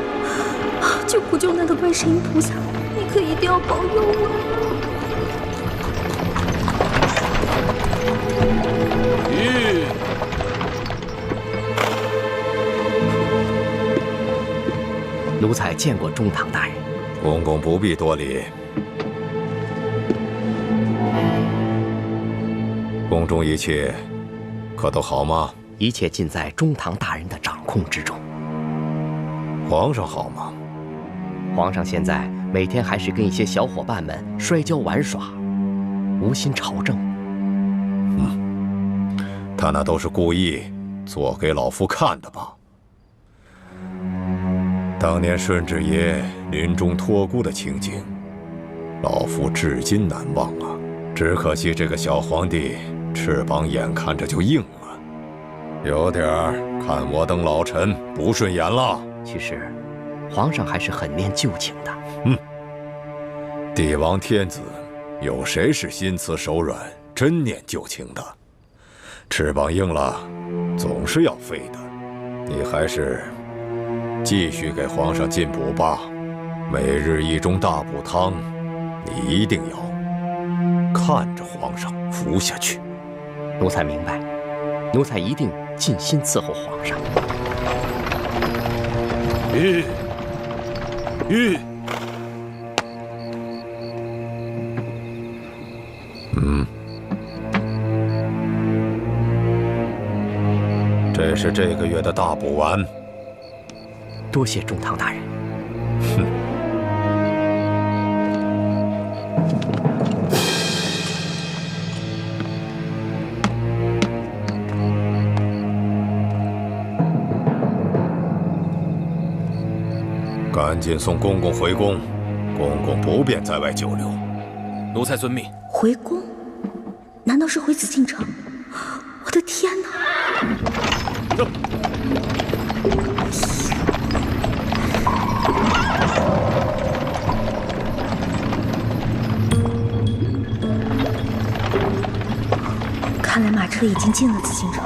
救苦救难的观世音菩萨，你可一定要保佑我。奴才见过中堂大人。公公不必多礼。宫中一切可都好吗？一切尽在中堂大人的掌控之中。皇上好吗？皇上现在每天还是跟一些小伙伴们摔跤玩耍，无心朝政。他那都是故意做给老夫看的吧？当年顺治爷临终托孤的情景，老夫至今难忘啊！只可惜这个小皇帝翅膀眼看着就硬了，有点看我等老臣不顺眼了。其实，皇上还是很念旧情的。帝王天子，有谁是心慈手软、真念旧情的？翅膀硬了，总是要飞的。你还是继续给皇上进补吧，每日1盅大补汤，你一定要看着皇上服下去。奴才明白，奴才一定尽心伺候皇上。这是这个月的大补丸。多谢中堂大人。赶紧送公公回宫，公公不便在外久留。奴才遵命。回宫？难道是回紫禁城？我的天哪！看来马车已经进了紫禁城。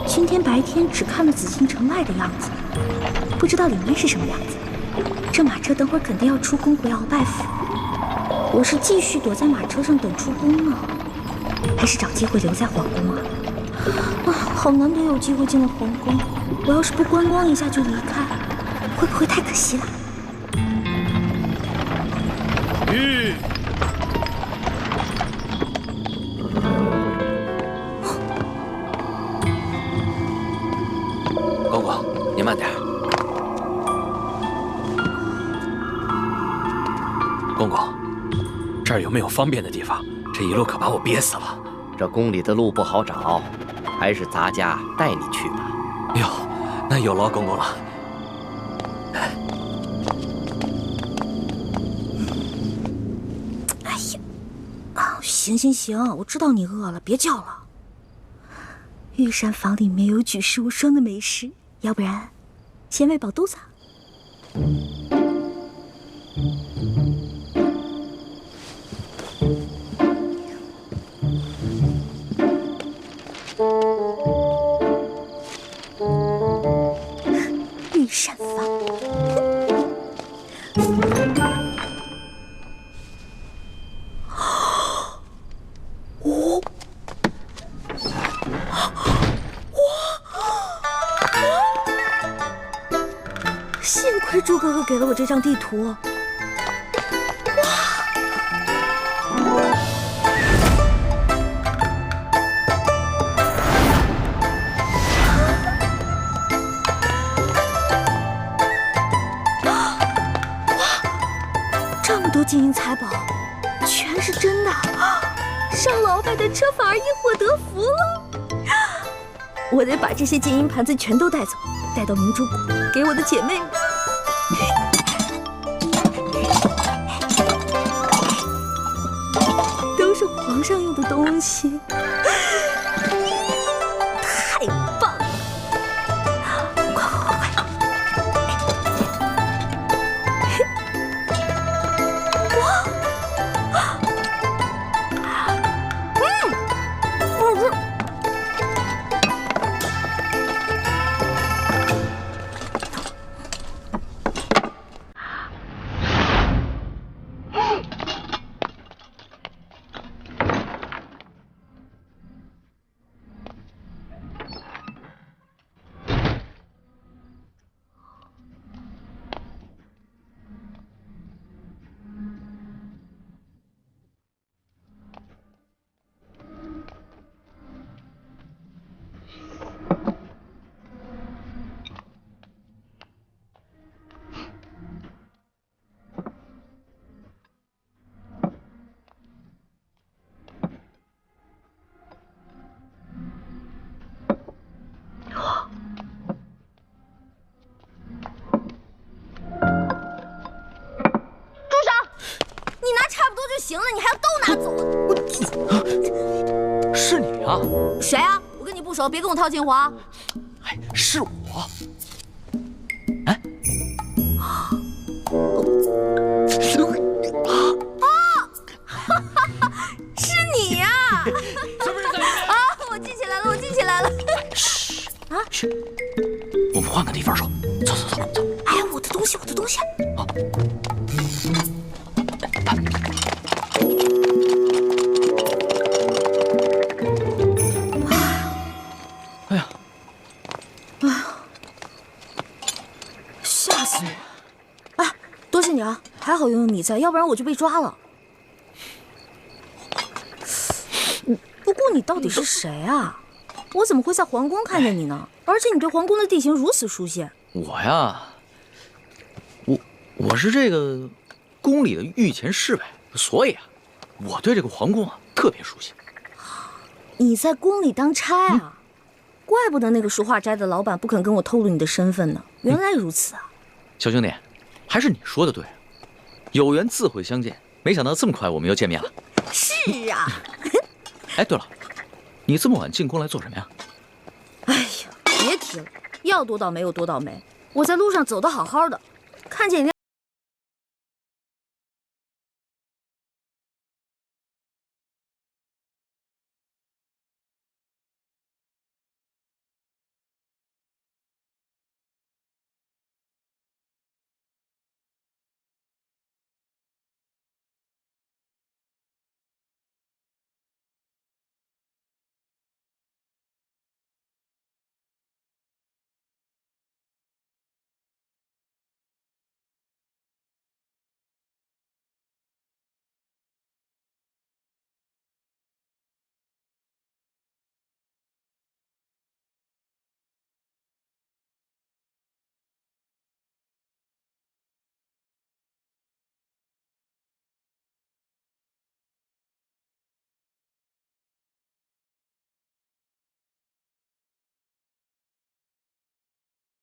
今天白天只看了紫禁城外的样子，不知道里面是什么样子。这马车等会儿肯定要出宫回鳌拜府，我是继续躲在马车上等出宫呢，还是找机会留在皇宫啊？好难得有机会进了皇宫，我要是不观光一下就离开，会不会太可惜了？公公，您慢点。公公，这儿有没有方便的地方？这一路可把我憋死了。这宫里的路不好找，还是咱家带你去吧。哟，那有劳公公了。哎呀，行，我知道你饿了，别叫了。御膳房里面有举世无双的美食，要不然先喂饱肚子。御膳房。幸亏猪哥哥给了我这张地图。这么多金银财宝，全是真的，上鳌拜的车反而因祸得福了。我得把这些金银盘子全都带走，带到明珠谷给我的姐妹们。都是皇上用的东西，太棒了！快！行了，你还要都拿走？是你啊？谁啊？我跟你不熟，别跟我套近乎啊！哎，是我。哎，是你呀！是不是啊，我记起来了，我记起来了。嘘啊，嘘，我们换个地方说。走走走走。哎，我的东西，我的东西。啊。哎呀，哎呀，吓死我！哎，多谢你啊，还好有你在，要不然我就被抓了。不过你到底是谁啊？我怎么会在皇宫看见你呢？而且你对皇宫的地形如此熟悉。我呀，我是这个宫里的御前侍卫，所以啊，我对这个皇宫啊特别熟悉。你在宫里当差啊？怪不得那个书画斋的老板不肯跟我透露你的身份呢。原来如此啊！小兄弟，还是你说的对，有缘自会相见。没想到这么快我们又见面了。是啊。哎，对了，你这么晚进宫来做什么呀？哎呀，别提了，要多倒霉有多倒霉。我在路上走得好好的，看见一辆。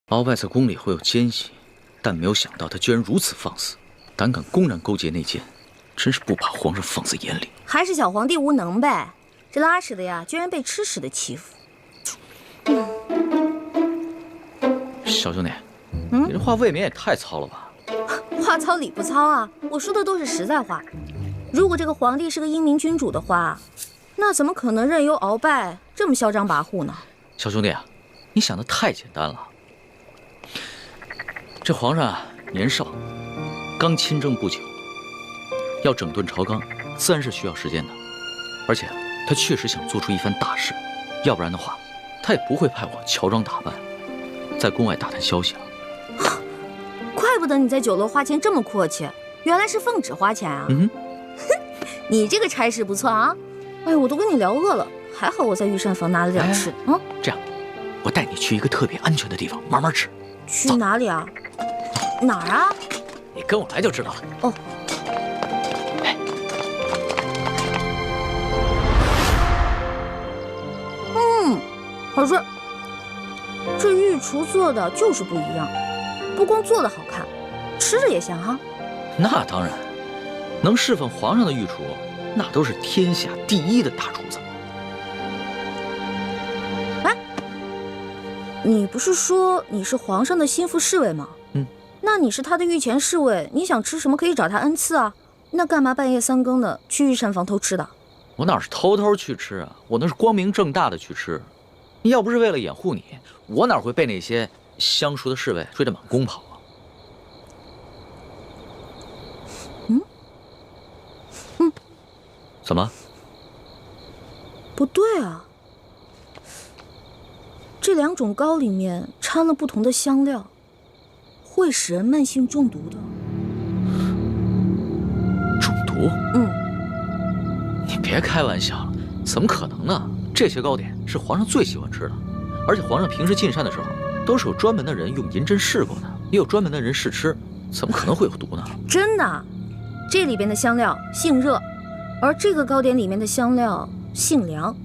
鳌拜在宫里会有奸细，但没有想到他居然如此放肆，胆敢公然勾结内奸，真是不把皇上放在眼里。还是小皇帝无能呗，这拉屎的呀，居然被吃屎的欺负。小兄弟，你这话未免也太糙了吧？话糙理不糙啊，我说的都是实在话。如果这个皇帝是个英明君主的话，那怎么可能任由鳌拜这么嚣张跋扈呢？小兄弟啊，你想的太简单了。这皇上啊，年少，刚亲政不久，要整顿朝纲，自然是需要时间的。而且他确实想做出一番大事，要不然的话，他也不会派我乔装打扮，在宫外打探消息了。怪不得你在酒楼花钱这么阔气，原来是奉旨花钱啊！你这个差事不错啊！哎，我都跟你聊饿了，还好我在御膳房拿了点吃。这样，我带你去一个特别安全的地方慢慢吃。去哪里啊？哪儿啊？你跟我来就知道了。哦。可是这御厨做的就是不一样，不光做的好看，吃着也香哈。那当然，能侍奉皇上的御厨，那都是天下第一的大厨子。哎，你不是说你是皇上的心腹侍卫吗？那你是他的御前侍卫，你想吃什么可以找他恩赐啊。那干嘛半夜三更的去御膳房偷吃的？我哪是偷偷去吃啊，我那是光明正大的去吃。要不是为了掩护你，我哪会被那些相熟的侍卫追得满宫跑啊？怎么？不对啊，这两种糕里面掺了不同的香料，会使人慢性中毒的。中毒？你别开玩笑了，怎么可能呢？这些糕点是皇上最喜欢吃的，而且皇上平时进膳的时候，都是有专门的人用银针试过的，也有专门的人试吃，怎么可能会有毒呢？真的，这里边的香料性热，而这个糕点里面的香料性凉，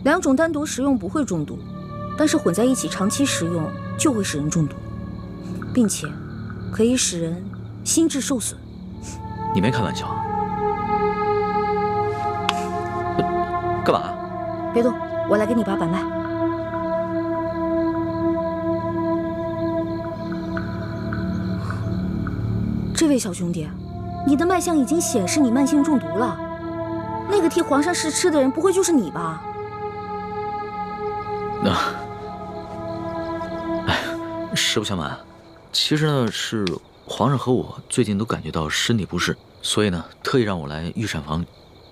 两种单独食用不会中毒，但是混在一起长期食用就会使人中毒，并且可以使人心智受损。你没开玩笑啊？干嘛？别动，我来给你把把脉。这位小兄弟，你的脉象已经显示你慢性中毒了。那个替皇上试吃的人，不会就是你吧？实不相瞒，其实呢是皇上和我最近都感觉到身体不适，所以呢特意让我来御膳房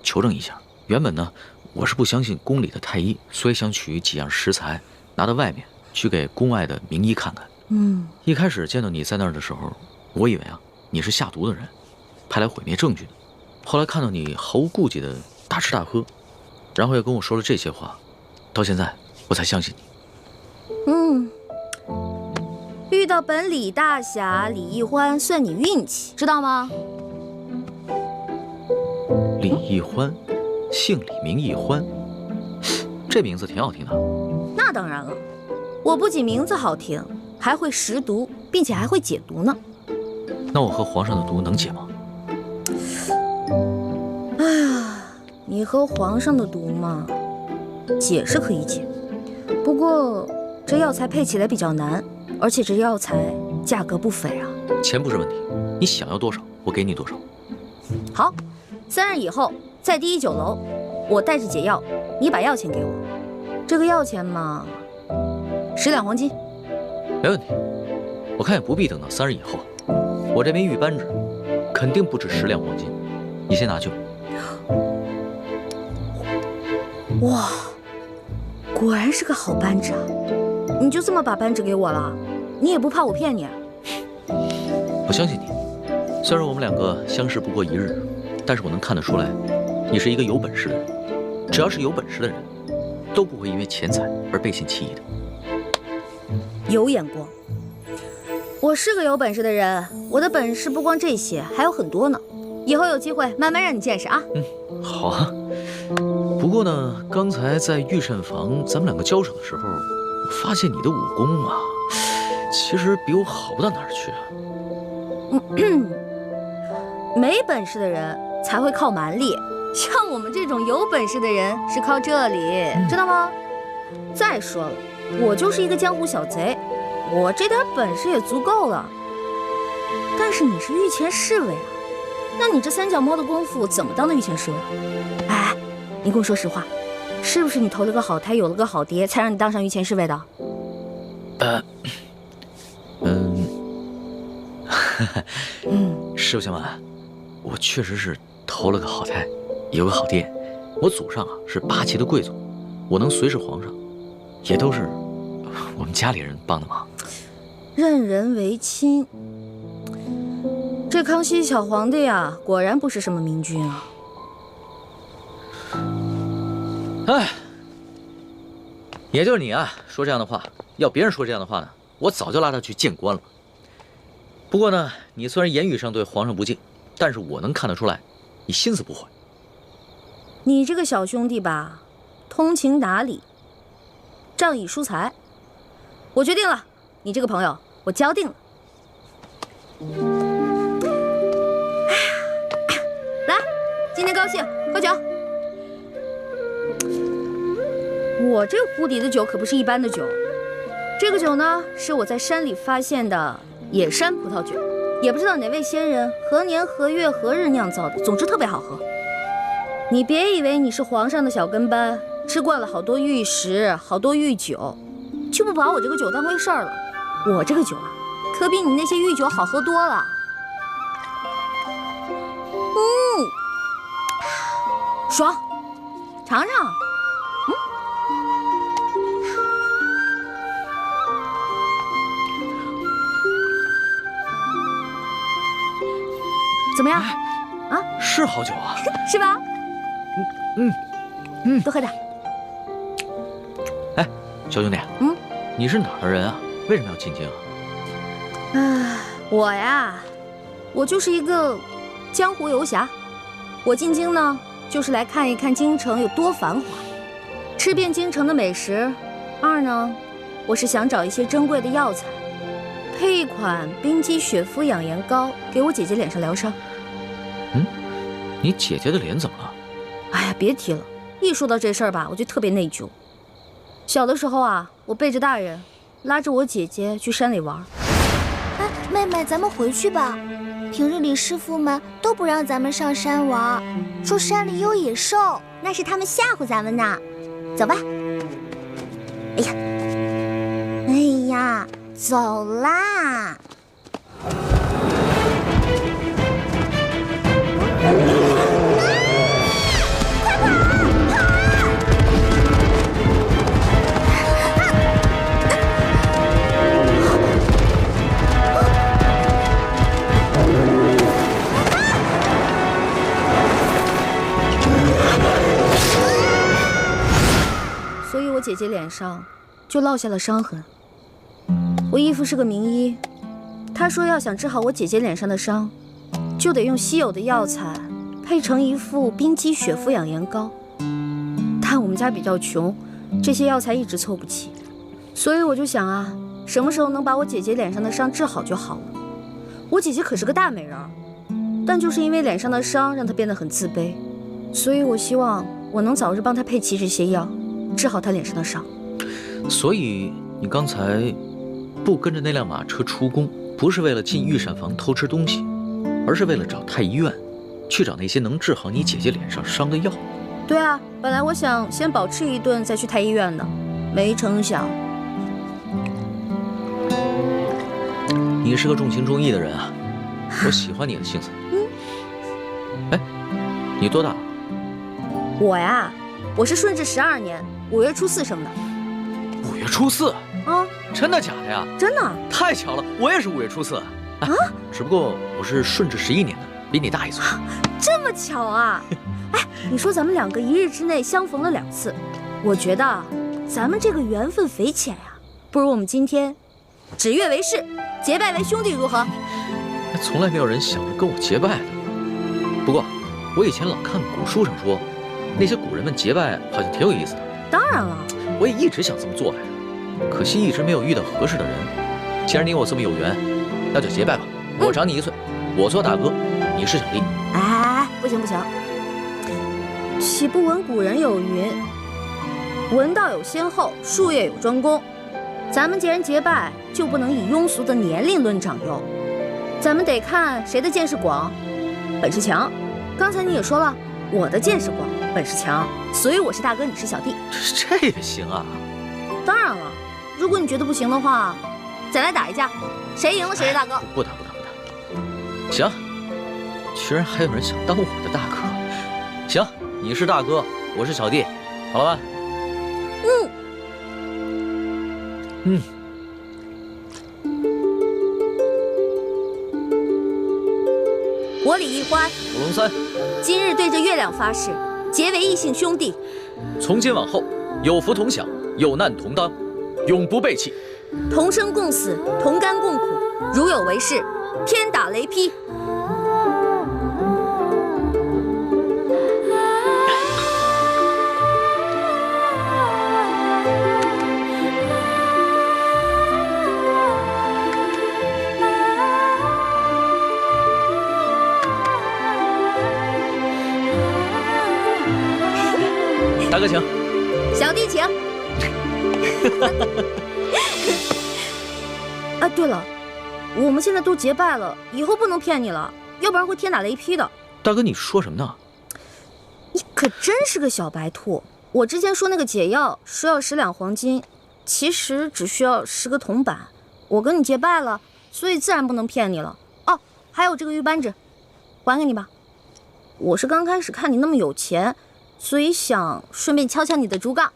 求证一下。原本呢我是不相信宫里的太医，所以想取几样食材拿到外面去给宫外的名医看看。一开始见到你在那儿的时候，我以为啊你是下毒的人，派来毁灭证据的。后来看到你毫无顾忌的大吃大喝，然后又跟我说了这些话，到现在我才相信你。遇到本李大侠李易欢算你运气，知道吗？李易欢，姓李名易欢，这名字挺好听的。那当然了，我不仅名字好听，还会识毒，并且还会解毒呢。那我和皇上的毒能解吗？哎呀，你和皇上的毒嘛，解是可以解，不过这药材配起来比较难，而且这药材价格不菲啊。钱不是问题，你想要多少，我给你多少。好，3日以后在第1酒楼，我带着解药，你把药钱给我。这个药钱嘛，10两黄金。没问题，我看也不必等到3日以后。我这枚玉扳指肯定不止10两黄金，你先拿去吧。哇，果然是个好扳指啊！你就这么把扳指给我了？你也不怕我骗你啊？我相信你，虽然我们两个相识不过1日，但是我能看得出来，你是一个有本事的人。只要是有本事的人，都不会因为钱财而背信弃义的。有眼光。我是个有本事的人，我的本事不光这些，还有很多呢。以后有机会慢慢让你见识啊。好啊。不过呢，刚才在御膳房咱们两个交手的时候，我发现你的武功啊，其实比我好不到哪儿去啊。没本事的人才会靠蛮力，像我们这种有本事的人是靠这里，知道吗？再说了，我就是一个江湖小贼，我这点本事也足够了。但是你是御前侍卫啊，那你这3脚猫的功夫怎么当的御前侍卫？哎，你跟我说实话，是不是你投了个好胎，有了个好爹，才让你当上御前侍卫的？实不相瞒，我确实是投了个好胎，有个好爹。我祖上啊是8旗的贵族，我能随侍皇上，也都是我们家里人帮的忙。任人唯亲，这康熙小皇帝啊，果然不是什么明君啊。哎，也就是你啊说这样的话，要别人说这样的话呢，我早就拉他去见官了。不过呢，你虽然言语上对皇上不敬，但是我能看得出来，你心思不坏。你这个小兄弟吧，通情达理，仗义疏财。我决定了，你这个朋友我交定了。来，今天高兴，喝酒。我这壶底的酒可不是一般的酒，这个酒呢是我在山里发现的野山葡萄酒，也不知道哪位仙人何年何月何日酿造的，总之特别好喝。你别以为你是皇上的小跟班，吃惯了好多御食，好多御酒，就不把我这个酒当回事儿了。我这个酒啊，可比你那些御酒好喝多了。爽，尝尝。怎么样？啊，是好酒啊，是吧？多喝点。哎，小兄弟，你是哪儿的人啊？为什么要进京啊？我呀，我就是一个江湖游侠。我进京呢，就是来看一看京城有多繁华，吃遍京城的美食。2呢，我是想找一些珍贵的药材，配一款冰肌雪肤养颜膏，给我姐姐脸上疗伤。你姐姐的脸怎么了？哎呀，别提了，一说到这事儿吧，我就特别内疚。小的时候啊，我背着大人，拉着我姐姐去山里玩。哎，妹妹，咱们回去吧。平日里师傅们都不让咱们上山玩，说山里有野兽，那是他们吓唬咱们呢。走吧。哎呀，哎呀，走啦！所以我姐姐脸上就落下了伤痕。我义父是个名医，他说要想治好我姐姐脸上的伤，就得用稀有的药材配成一副冰肌血肤养颜膏。但我们家比较穷，这些药材一直凑不齐，所以我就想啊，什么时候能把我姐姐脸上的伤治好就好了。我姐姐可是个大美人，但就是因为脸上的伤让她变得很自卑，所以我希望我能早日帮她配齐这些药，治好她脸上的伤。所以你刚才不跟着那辆马车出宫，不是为了进御膳房偷吃东西，而是为了找太医院，去找那些能治好你姐姐脸上伤的药。对啊，本来我想先饱吃一顿再去太医院的，没成想。你是个重情重义的人啊，我喜欢你的性子。哎，你多大了？我呀，我是顺治12年5月初4生的。5月初4啊？真的假的呀？真的。太巧了，我也是5月初4。啊？只不过我是顺治11年的，比你大1岁。这么巧啊？哎，你说咱们2个1日之内相逢了2次，我觉得咱们这个缘分匪浅呀，不如我们今天指月为誓，结拜为兄弟，如何？从来没有人想着跟我结拜的。不过我以前老看古书上说，那些古人们结拜好像挺有意思的。当然了，我也一直想这么做来着，可惜一直没有遇到合适的人。既然你我这么有缘，那就结拜吧。我长你1岁，我做大哥，你是小弟。哎，不行不行，岂不闻古人有云：文道有先后，术业有专攻。咱们既然结拜，就不能以庸俗的年龄论长幼，咱们得看谁的见识广，本事强。刚才你也说了，我的见识广，本事强，所以我是大哥，你是小弟。这也行啊？当然了，如果你觉得不行的话，再来打一架，谁赢了谁是大哥。不打。行，居然还有人想当我的大哥。行，你是大哥，我是小弟，好了吧？我李易欢，我龙三，今日对着月亮发誓，结为异姓兄弟。从今往后，有福同享，有难同当，永不背弃。同生共死，同甘共苦，如有违誓，天打雷劈。大哥请，小弟请。啊，对了，我们现在都结拜了，以后不能骗你了，要不然会天打雷劈的。大哥，你说什么呢？你可真是个小白兔！我之前说那个解药说要10两黄金，其实只需要10个铜板。我跟你结拜了，所以自然不能骗你了。哦，还有这个玉扳指，还给你吧。我是刚开始看你那么有钱，所以想顺便敲敲你的竹杠。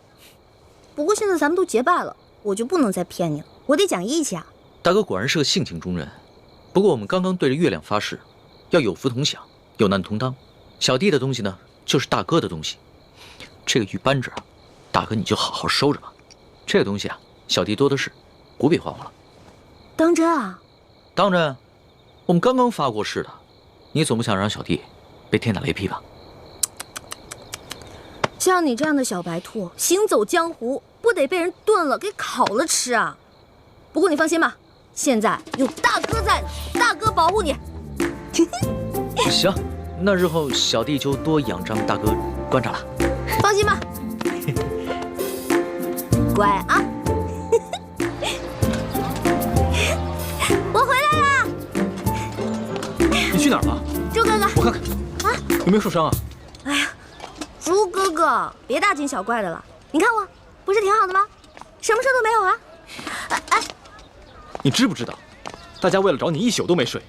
不过现在咱们都结拜了，我就不能再骗你了，我得讲义气啊。大哥果然是个性情中人。不过我们刚刚对着月亮发誓，要有福同享，有难同当。小弟的东西呢，就是大哥的东西。这个玉扳指，大哥你就好好收着吧。这个东西啊，小弟多的是，不必还我了。当真啊？当真。我们刚刚发过誓的，你总不想让小弟被天打雷劈吧？像你这样的小白兔，行走江湖不得被人炖了给烤了吃啊！不过你放心吧，现在有大哥在呢，大哥保护你。行，那日后小弟就多仰仗大哥观察了。放心吧，乖啊。我回来啦！你去哪儿了？猪哥哥，我看看啊，有没有受伤啊？哎呀，猪哥哥，别大惊小怪的了。你看我不是挺好的吗？什么事都没有啊。哎，你知不知道，大家为了找你一宿都没睡，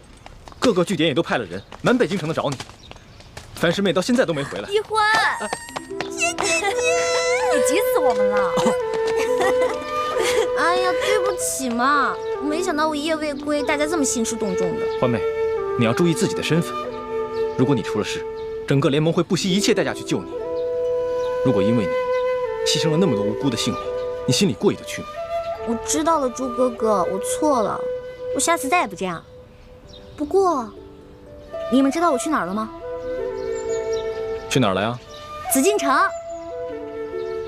各个据点也都派了人满北京城的找你。樊师妹到现在都没回来。一欢，谢谢你，你急死我们了。哎呀，对不起嘛，没想到我一夜未归，大家这么兴师动众的。欢妹，你要注意自己的身份。如果你出了事，整个联盟会不惜一切代价去救你。如果因为你牺牲了那么多无辜的性命，你心里过意得去吗？我知道了，猪哥哥，我错了，我下次再也不这样。不过，你们知道我去哪儿了吗？去哪儿了呀？紫禁城。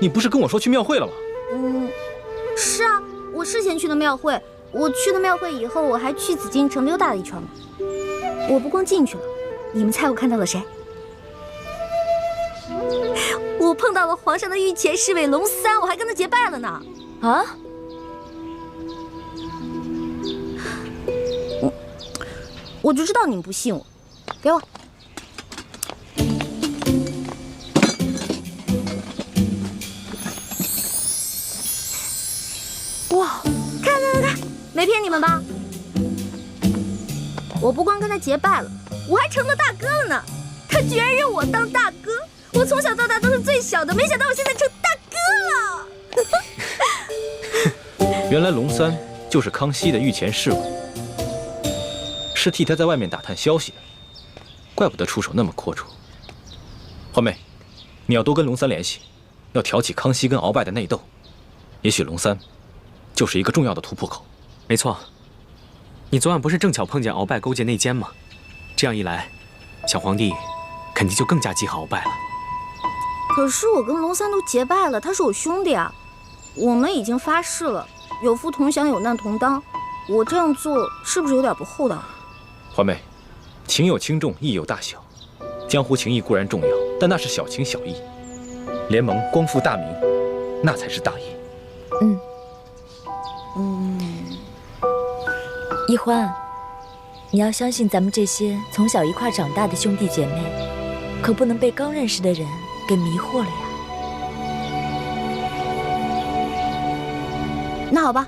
你不是跟我说去庙会了吗？是啊，我事前去的庙会。我去了庙会以后，我还去紫禁城溜达了一圈呢。我不光进去了，你们猜我看到了谁？我碰到了皇上的御前侍卫龙三，我还跟他结拜了呢。啊？我就知道你们不信我，给我。哇，看，没骗你们吧？我不光跟他结拜了，我还成了大哥了呢。他居然认我当大哥，我从小到大都是最小的，没想到我现在成大哥了。原来龙三就是康熙的御前侍卫，是替他在外面打探消息的，怪不得出手那么阔绰。欢妹，你要多跟龙三联系，要挑起康熙跟鳌拜的内斗，也许龙三就是一个重要的突破口。没错，你昨晚不是正巧碰见鳌拜勾结内奸吗？这样一来，小皇帝肯定就更加记恨鳌拜了。可是我跟龙三都结拜了，他是我兄弟啊，我们已经发誓了，有福同享，有难同当。我这样做是不是有点不厚道？欢妹，情有轻重，义有大小。江湖情义固然重要，但那是小情小义。联盟光复大明，那才是大义。一欢，你要相信咱们这些从小一块长大的兄弟姐妹，可不能被刚认识的人给迷惑了呀。那好吧，